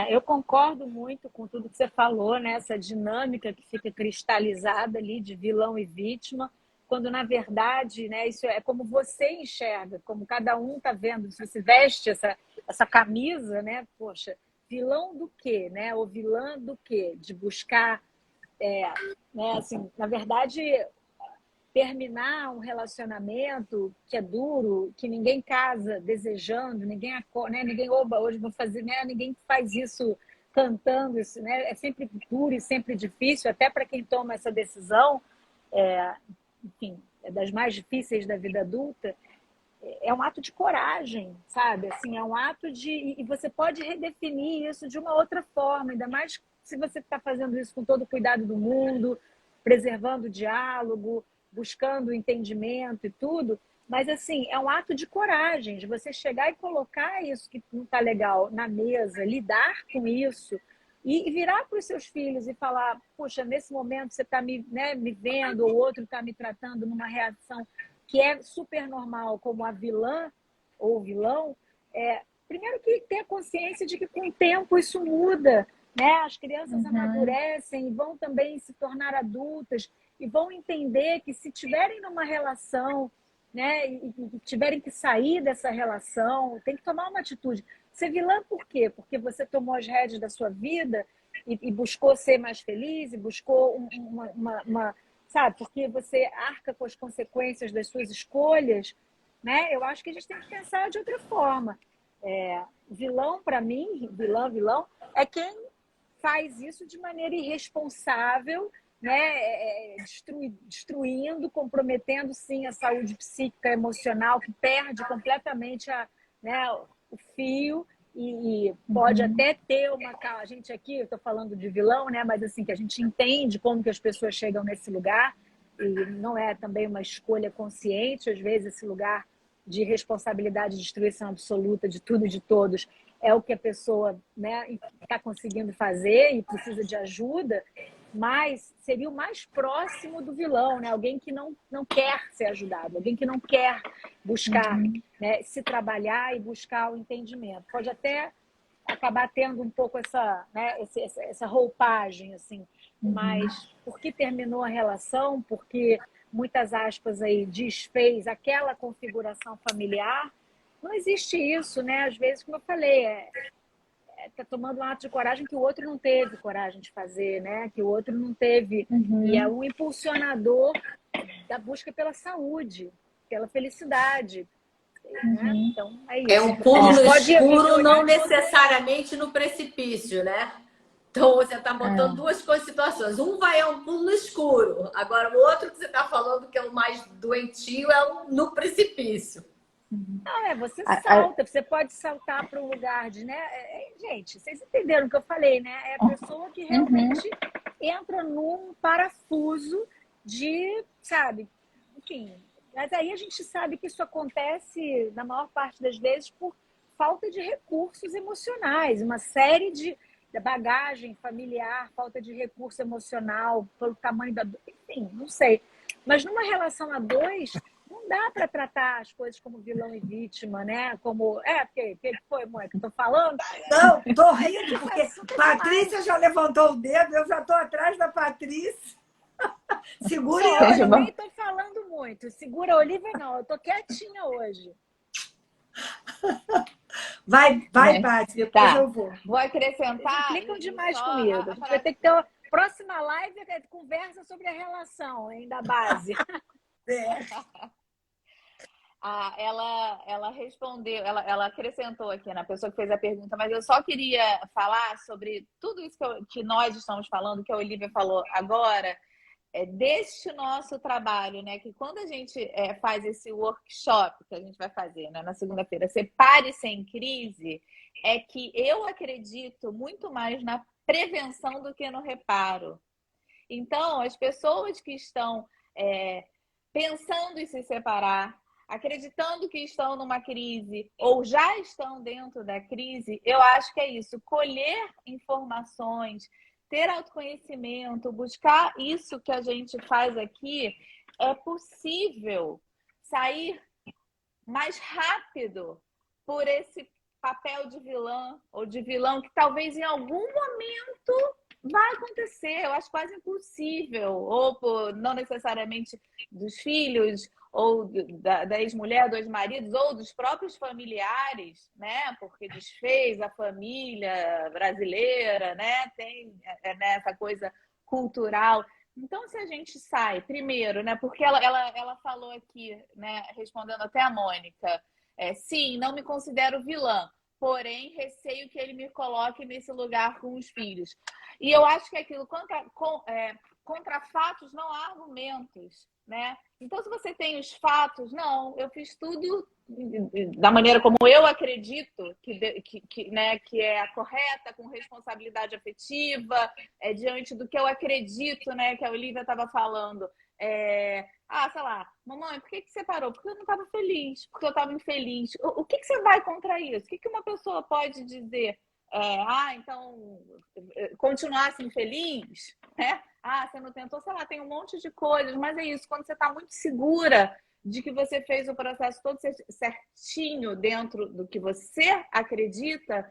Eu concordo muito com tudo que você falou, né? Essa dinâmica que fica cristalizada ali de vilão e vítima, quando na verdade, né, isso é como você enxerga, como cada um está vendo. Se você veste essa camisa, né? Poxa, vilão do quê, né? Ou vilã do quê? De buscar, né? Assim, na verdade, terminar um relacionamento que é duro, que ninguém casa desejando, ninguém oba, hoje vou fazer, né? Ninguém faz isso cantando, isso, né? É sempre duro e sempre difícil, até para quem toma essa decisão, enfim, é das mais difíceis da vida adulta. É um ato de coragem, sabe? Assim, é um ato de... E você pode redefinir isso de uma outra forma, ainda mais se você está fazendo isso com todo o cuidado do mundo, preservando o diálogo, buscando o entendimento e tudo, mas assim, é um ato de coragem, de você chegar e colocar isso que não está legal na mesa, lidar com isso e virar para os seus filhos e falar, poxa, nesse momento você está me vendo, ou o outro está me tratando numa reação que é super normal, como a vilã ou o vilão, primeiro que ter a consciência de que com o tempo isso muda, né? As crianças amadurecem e vão também se tornar adultas e vão entender que se tiverem numa relação, né, e tiverem que sair dessa relação, tem que tomar uma atitude. Ser vilã por quê? Porque você tomou as rédeas da sua vida e buscou ser mais feliz, e buscou sabe, porque você arca com as consequências das suas escolhas, né? Eu acho que a gente tem que pensar de outra forma. Vilão, para mim, vilão, é quem faz isso de maneira irresponsável, né? Destruindo, comprometendo, sim, a saúde psíquica, emocional, que perde completamente o fio e pode até ter a gente aqui, eu estou falando de vilão, né? Mas assim, que a gente entende como que as pessoas chegam nesse lugar e não é também uma escolha consciente, às vezes esse lugar de responsabilidade e destruição absoluta de tudo e de todos é o que a pessoa, né, está conseguindo fazer e precisa de ajuda, mas seria o mais próximo do vilão, né? Alguém que não quer ser ajudado, alguém que não quer buscar, né, se trabalhar e buscar o entendimento. Pode até acabar tendo um pouco essa roupagem, assim, mas porque terminou a relação, porque, muitas aspas aí, desfez aquela configuração familiar, não existe isso, né? Às vezes, como eu falei, tá tomando um ato de coragem que o outro não teve coragem de fazer, né? Que o outro não teve. E é um impulsionador da busca pela saúde, pela felicidade. Né? Então, é isso. É um pulo no escuro, não necessariamente no precipício, né? Então, você está botando duas situações. Um é um pulo no escuro. Agora, o outro que você está falando, que é o mais doentio, é no precipício. Não, você salta, você pode saltar para um lugar de, né? Gente, vocês entenderam o que eu falei, né? É a pessoa que realmente entra num parafuso de, sabe, enfim. Mas aí a gente sabe que isso acontece, na maior parte das vezes, por falta de recursos emocionais, uma série de bagagem familiar, falta de recurso emocional, pelo tamanho da... Enfim, não sei. Mas numa relação a dois... Não dá para tratar as coisas como vilão e vítima, né? Como. Porque foi, mãe, que eu tô falando? Não, tô rindo, porque Patrícia já levantou o dedo, eu já tô atrás da Patrícia. Segura eu também tô falando muito. Segura a Olivia, não, eu tô quietinha hoje. Vai, Paty, depois eu vou. Vou acrescentar. Implicam demais comigo. A gente vai ter que ter uma próxima live, conversa sobre a relação, hein, da base. Ela respondeu, ela acrescentou aqui na pessoa que fez a pergunta, mas eu só queria falar sobre tudo isso que nós estamos falando, que a Olivia falou agora, deste nosso trabalho, né? Que quando a gente faz esse workshop que a gente vai fazer, né, na segunda-feira, Separe-se em Crise, é que eu acredito muito mais na prevenção do que no reparo. Então, as pessoas que estão pensando em se separar, acreditando que estão numa crise ou já estão dentro da crise, eu acho que é isso, colher informações, ter autoconhecimento, buscar isso que a gente faz aqui, é possível sair mais rápido por esse papel de vilã ou de vilão que talvez em algum momento vai acontecer. Eu acho quase impossível, ou por, não necessariamente dos filhos, ou da ex-mulher, dos maridos, ou dos próprios familiares, né? Porque desfez a família brasileira, né? Tem essa coisa cultural. Então, se a gente sai, primeiro, né? Porque ela falou aqui, né? Respondendo até a Mônica, sim, não me considero vilã, porém, receio que ele me coloque nesse lugar com os filhos. E eu acho que aquilo, contra fatos, não há argumentos, né? Então, se você tem os fatos, não, eu fiz tudo da maneira como eu acredito que é a correta, com responsabilidade afetiva, diante do que eu acredito, né, que a Olivia estava falando. Sei lá, mamãe, por que separou? Porque eu não estava feliz, porque eu estava infeliz. O que você vai contra isso? O que uma pessoa pode dizer? Então, continuasse infeliz, né? Você não tentou, sei lá, tem um monte de coisas, mas é isso, quando você está muito segura de que você fez o processo todo certinho dentro do que você acredita,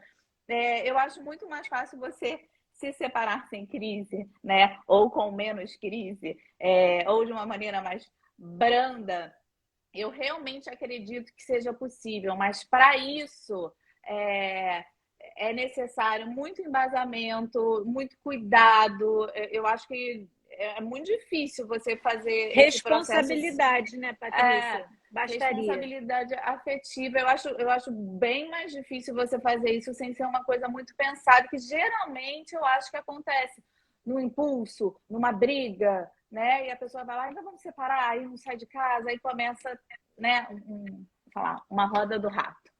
eu acho muito mais fácil você se separar sem crise, né? Ou com menos crise, ou de uma maneira mais branda. Eu realmente acredito que seja possível, mas para isso é necessário muito embasamento, muito cuidado. Eu acho que é muito difícil você fazer responsabilidade, esse processo, né, Patrícia? Bastaria. Responsabilidade afetiva. Eu acho bem mais difícil você fazer isso sem ser uma coisa muito pensada, que geralmente eu acho que acontece no impulso, numa briga, né? E a pessoa vai lá, ainda vamos separar, aí não sai de casa, aí começa, né, uma roda do rato.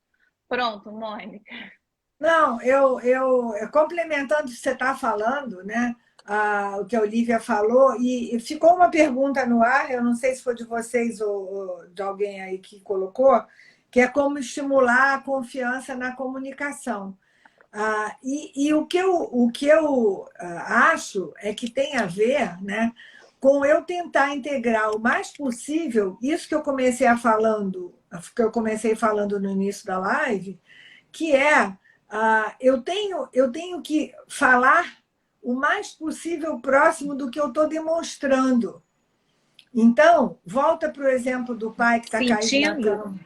Pronto, Mônica. Não, complementando o que você está falando, né? O que a Olivia falou, e ficou uma pergunta no ar, eu não sei se foi de vocês ou de alguém aí que colocou, que é como estimular a confiança na comunicação. O que eu acho é que tem a ver, né, com eu tentar integrar o mais possível isso que eu comecei falando no início da live, que eu tenho que falar o mais possível próximo do que eu estou demonstrando. Então, volta para o exemplo do pai que está caído na cama.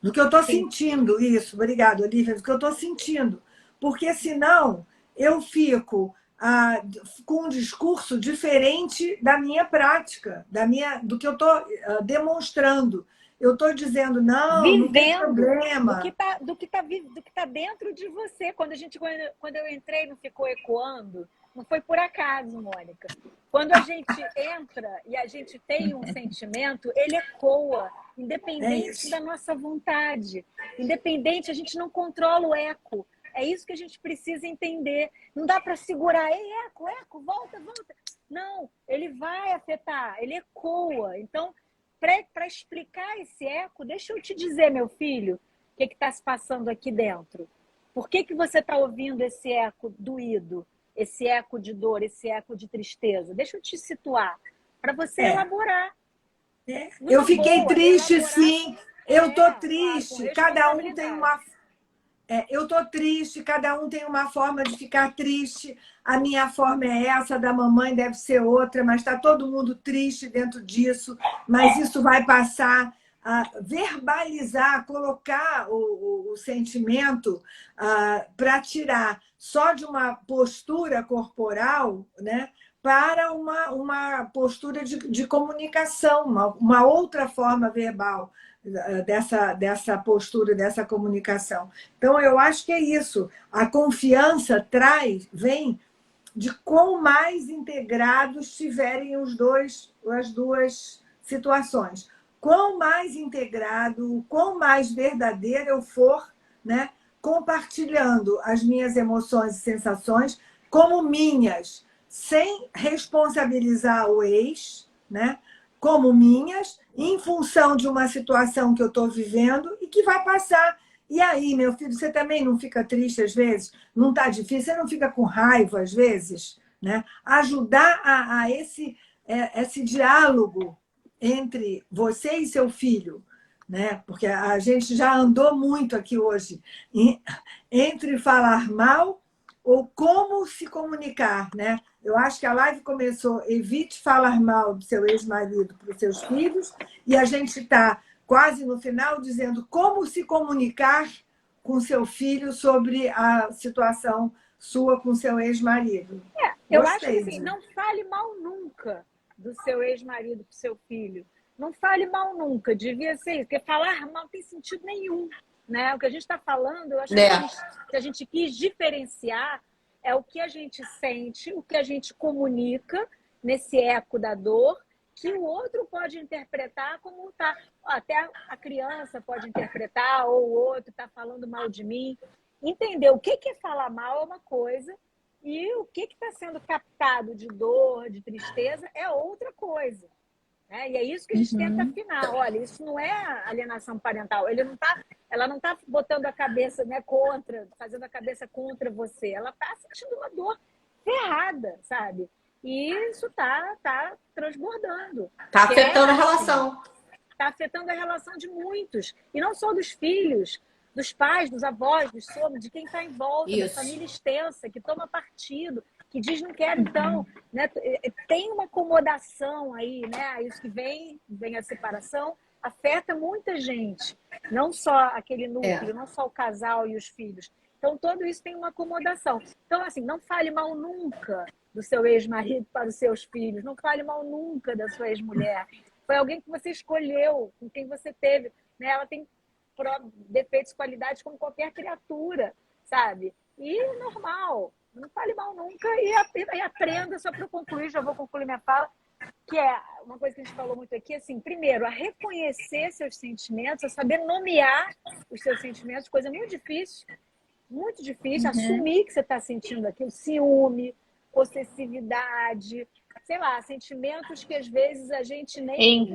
Do que eu estou sentindo, isso. Obrigada, Olivia. Do que eu estou sentindo. Porque, senão, eu fico com um discurso diferente da minha prática, do que eu estou demonstrando. Eu estou dizendo, não tem problema. Do que tá dentro de você. Quando eu entrei, não ficou ecoando? Não foi por acaso, Mônica. Quando a gente entra e a gente tem um sentimento, ele ecoa, independente da nossa vontade. Independente, a gente não controla o eco. É isso que a gente precisa entender. Não dá para segurar. Ei, eco, volta. Não, ele vai afetar, ele ecoa. Então, para explicar esse eco, deixa eu te dizer, meu filho, o que está se passando aqui dentro. Por que você está ouvindo esse eco doído, esse eco de dor, esse eco de tristeza? Deixa eu te situar, para você elaborar. Eu fiquei triste, sim. Eu estou triste. Cada um tem uma... eu estou triste, cada um tem uma forma de ficar triste. A minha forma é essa, a da mamãe deve ser outra, mas está todo mundo triste dentro disso. Mas isso vai passar. Verbalizar, colocar o sentimento para tirar só de uma postura corporal, né, para uma postura de comunicação, uma outra forma verbal dessa postura, dessa comunicação. Então, eu acho que é isso. A confiança vem de quão mais integrados estiverem as duas situações. Quão mais integrado, quão mais verdadeiro eu for, né, compartilhando as minhas emoções e sensações como minhas, sem responsabilizar o ex, né? Como minhas, em função de uma situação que eu estou vivendo e que vai passar. E aí, meu filho, você também não fica triste às vezes? Não está difícil? Você não fica com raiva às vezes? Né? Ajudar a esse diálogo entre você e seu filho, né? Porque a gente já andou muito aqui hoje entre falar mal ou como se comunicar, né? Eu acho que a live começou, evite falar mal do seu ex-marido para os seus filhos, e a gente está quase no final dizendo como se comunicar com seu filho sobre a situação sua com seu ex-marido. Eu acho que assim, não fale mal nunca do seu ex-marido para o seu filho. Não fale mal nunca, devia ser isso, porque falar mal não tem sentido nenhum. Né? O que a gente está falando, eu acho que a gente quis diferenciar é o que a gente sente, o que a gente comunica nesse eco da dor, que o outro pode interpretar como tá. Até a criança pode interpretar, ou o outro está falando mal de mim. Entender o que é falar mal é uma coisa, e o que está sendo captado de dor, de tristeza, é outra coisa. Né? E é isso que a gente tenta afinar. Olha, isso não é alienação parental. Ela não está botando a cabeça, né, contra, fazendo a cabeça contra você. Ela está sentindo uma dor ferrada, sabe? E isso tá transbordando. Está afetando a relação. Está afetando a relação de muitos. E não só dos filhos, dos pais, dos avós, dos sogros, de quem está em volta, da família extensa, que toma partido, que diz não quero, então. Né? Tem uma acomodação aí, né? Isso que vem a separação, afeta muita gente. Não só aquele núcleo, não só o casal e os filhos. Então, tudo isso tem uma acomodação. Então, assim, não fale mal nunca do seu ex-marido para os seus filhos. Não fale mal nunca da sua ex-mulher. Foi alguém que você escolheu, com quem você teve. Né? Ela tem defeitos e qualidades como qualquer criatura, sabe? E é normal. Não fale mal nunca e aprenda, só para eu concluir, já vou concluir minha fala, que é uma coisa que a gente falou muito aqui, assim, primeiro, a reconhecer seus sentimentos, a saber nomear os seus sentimentos, coisa muito difícil, assumir que você está sentindo aquilo, ciúme, possessividade, sei lá, sentimentos que às vezes a gente nem...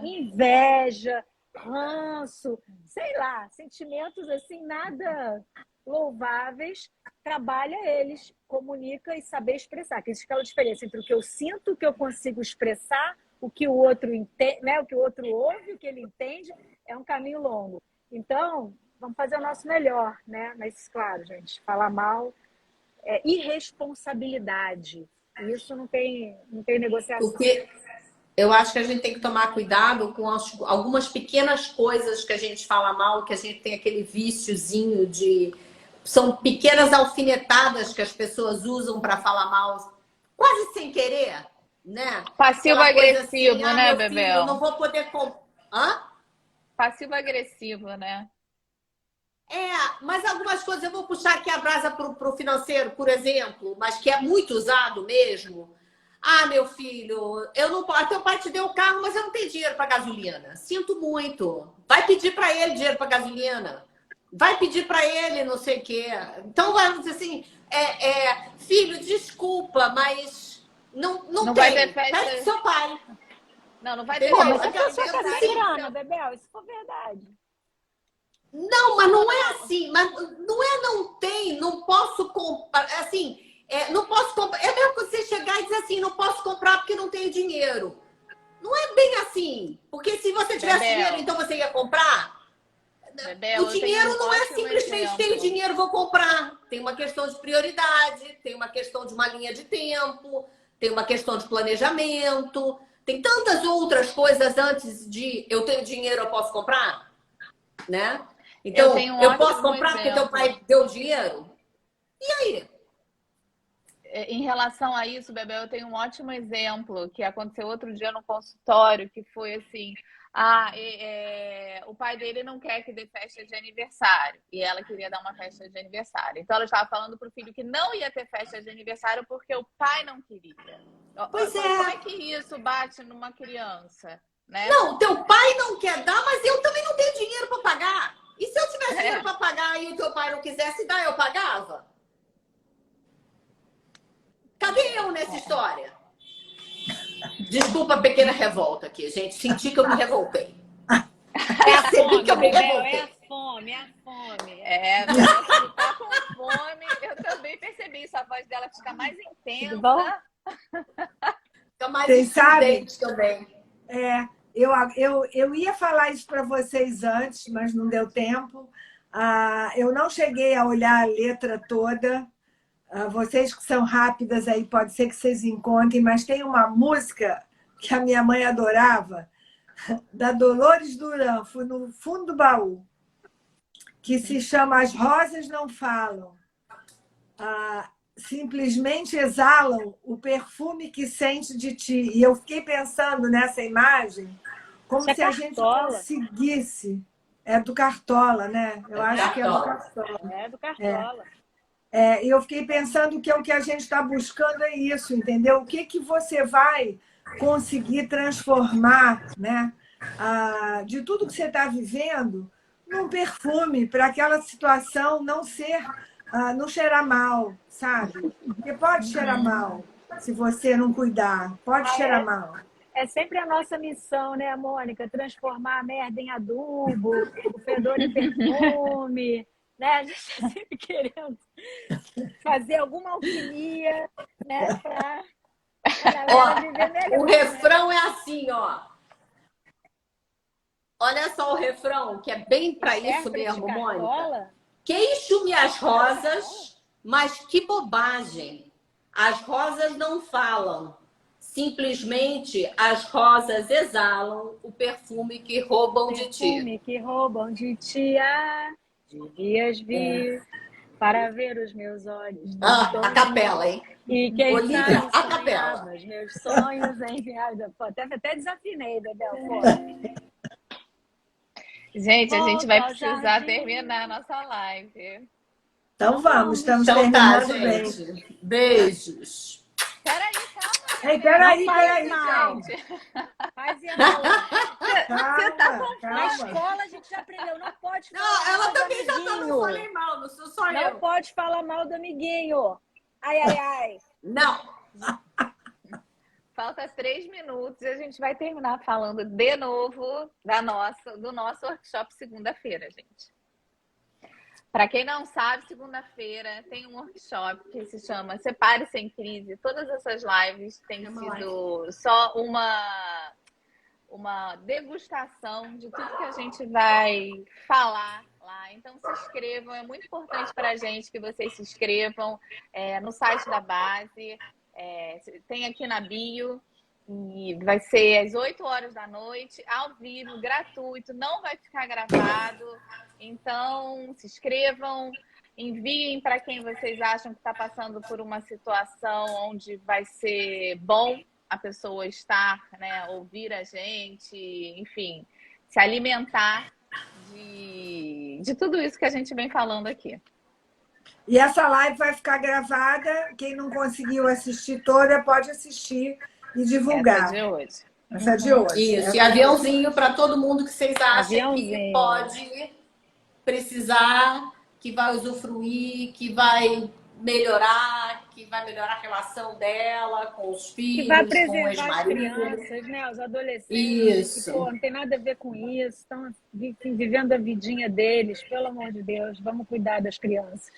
Inveja, ranço, sei lá, sentimentos assim, nada louváveis, trabalha eles, comunica e saber expressar, que existe aquela diferença entre o que eu sinto, o que eu consigo expressar, o que o outro entende, né? O que o outro ouve, o que ele entende, é um caminho longo. Então, vamos fazer o nosso melhor, né? Mas, claro, gente, falar mal é irresponsabilidade. Isso não tem negociação. Eu acho que a gente tem que tomar cuidado com algumas pequenas coisas que a gente fala mal, que a gente tem aquele víciozinho de... São pequenas alfinetadas que as pessoas usam para falar mal, quase sem querer, né? Passivo-agressivo, assim, né, Bebel? Bebel? Eu não vou poder... Passivo-agressivo, né? Mas algumas coisas eu vou puxar aqui a brasa para o financeiro, por exemplo, mas que é muito usado mesmo. Ah, meu filho, eu não posso. Teu pai te deu o carro, mas eu não tenho dinheiro para gasolina. Sinto muito. Vai pedir para ele dinheiro para gasolina. Vai pedir para ele não sei o quê. Então, vamos dizer assim, filho, desculpa, mas não tem. Vai ter festa. Pede seu pai. Não vai ter Mas festa. a pessoa tá se grana, Bebel, isso for verdade. Não, mas não é assim. Mas não tem, não posso comprar. Assim, não posso comprar. É mesmo que você chegar e dizer assim, não posso comprar porque não tenho dinheiro. Não é bem assim. Porque se você tivesse dinheiro, então você ia comprar. Bebel, o dinheiro não é simplesmente tenho dinheiro, vou comprar. Tem uma questão de prioridade, tem uma questão de uma linha de tempo, tem uma questão de planejamento. Tem tantas outras coisas antes de eu tenho dinheiro, eu posso comprar, né? Então, eu posso comprar porque teu pai deu dinheiro? E aí? Em relação a isso, Bebel, eu tenho um ótimo exemplo que aconteceu outro dia no consultório, que foi assim, o pai dele não quer que dê festa de aniversário, e ela queria dar uma festa de aniversário. Então ela estava falando pro filho que não ia ter festa de aniversário porque o pai não queria. Pois é. Como é que isso bate numa criança, né? Não, teu pai não quer dar, mas eu também não tenho dinheiro para pagar. E se eu tivesse dinheiro para pagar e o teu pai não quisesse dar, eu pagava? Cadê eu nessa história? Desculpa a pequena revolta aqui, gente. Senti que eu me revoltei. Percebi que eu me revoltei. É a fome, é a fome. Você tá com fome. Eu também percebi isso. A voz dela fica mais Tudo bom? intensa. Fica mais Vocês sabem? estridente também. Eu ia falar isso para vocês antes, mas não deu tempo. Eu não cheguei a olhar a letra toda. Vocês que são rápidas aí, pode ser que vocês encontrem, mas tem uma música que a minha mãe adorava, da Dolores Duran, foi no fundo do baú, que se chama As Rosas Não Falam. Simplesmente exalam o perfume que sente de ti. E eu fiquei pensando nessa imagem como se a gente conseguisse. É do Cartola, né? Eu acho que é do Cartola. É do Cartola. E eu fiquei pensando que o que a gente está buscando é isso, entendeu? O que você vai conseguir transformar, né? De tudo que você está vivendo num perfume, para aquela situação não cheirar mal, sabe? Porque pode cheirar mal se você não cuidar, pode cheirar mal. É sempre a nossa missão, né, Mônica? Transformar a merda em adubo, o fedor em perfume, né? A gente está sempre querendo fazer alguma alquimia, né, para a galera viver melhor. O refrão é assim, ó. Olha só o refrão, que é bem para isso mesmo, Mônica. Queixo-me as rosas, mas que bobagem. As rosas não falam. Simplesmente as rosas exalam o perfume que roubam de ti. Perfume que roubam de ti. Devias vir para ver os meus olhos. A capela, hein? E quem Olivia, sabe a capela. sonhava os meus sonhos em viagem. Até desafinei, Bebel. Gente, a gente vai precisar terminar a nossa live. Então vamos, estamos Então tá, terminando bem. gente. Beijos. Peraí, calma. Ei, peraí, gente. Faz Calma, Na calma. escola a gente já aprendeu, não pode falar Não, ela mal do também já tá, não amiguinho. falei mal, não sou só Não eu. pode falar mal do amiguinho. Ai, ai, ai. Não. Falta 3 minutos e a gente vai terminar falando de novo do nosso workshop segunda-feira, gente. Para quem não sabe, segunda-feira tem um workshop que se chama Separe-se em Crise. Todas essas lives têm sido só uma degustação de tudo que a gente vai falar lá. Então, se inscrevam. É muito importante para a gente que vocês se inscrevam no site da base. Tem aqui na bio. E vai ser às 8 horas da noite, ao vivo, gratuito, não vai ficar gravado. Então, se inscrevam, enviem para quem vocês acham que está passando por uma situação onde vai ser bom a pessoa estar, né, ouvir a gente, enfim, se alimentar de tudo isso que a gente vem falando aqui. E essa live vai ficar gravada. Quem não conseguiu assistir toda, pode assistir e divulgar. Essa de hoje. Essa de hoje. Isso, e aviãozinho para todo mundo que vocês acham que Aviãozinho. pode precisar, que vai usufruir, que vai melhorar a relação dela com os filhos, Que vai com o preservar as ex-marido. crianças, né? Os adolescentes. Isso. Que, não tem nada a ver com isso. Estão vivendo a vidinha deles. Pelo amor de Deus, vamos cuidar das crianças.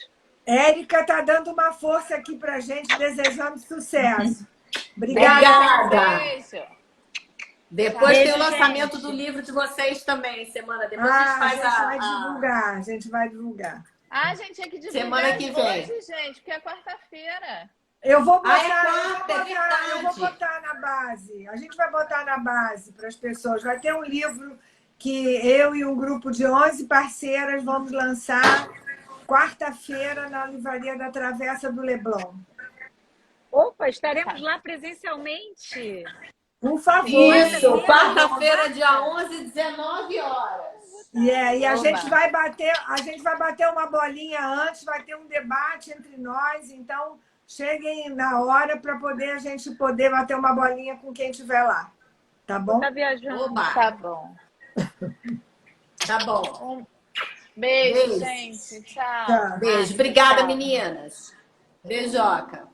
Érica está dando uma força aqui para a gente, desejando sucesso. Obrigada. Obrigada. Beijo. Depois Beijo, tem o lançamento gente. do livro de vocês também, semana. Depois a gente faz vai divulgar. A gente vai divulgar. A gente tinha que divulgar Semana que vem. hoje, gente, porque é quarta-feira. Eu vou botar, quarta, eu vou botar na base. A gente vai botar na base para as pessoas. Vai ter um livro que eu e um grupo de 11 parceiras vamos lançar quarta-feira na Livraria da Travessa do Leblon. Opa, estaremos lá presencialmente. Por favor. Isso, quarta-feira, dia 11, 19 horas. E a Oba. gente vai bater uma bolinha antes, vai ter um debate entre nós, então cheguem na hora para a gente poder bater uma bolinha com quem estiver lá. Tá bom? Tá viajando. Oba. Tá bom. Tá bom. Beijo, gente. Tchau. Tchau. Beijo. Obrigada, Tchau. meninas. Beijoca.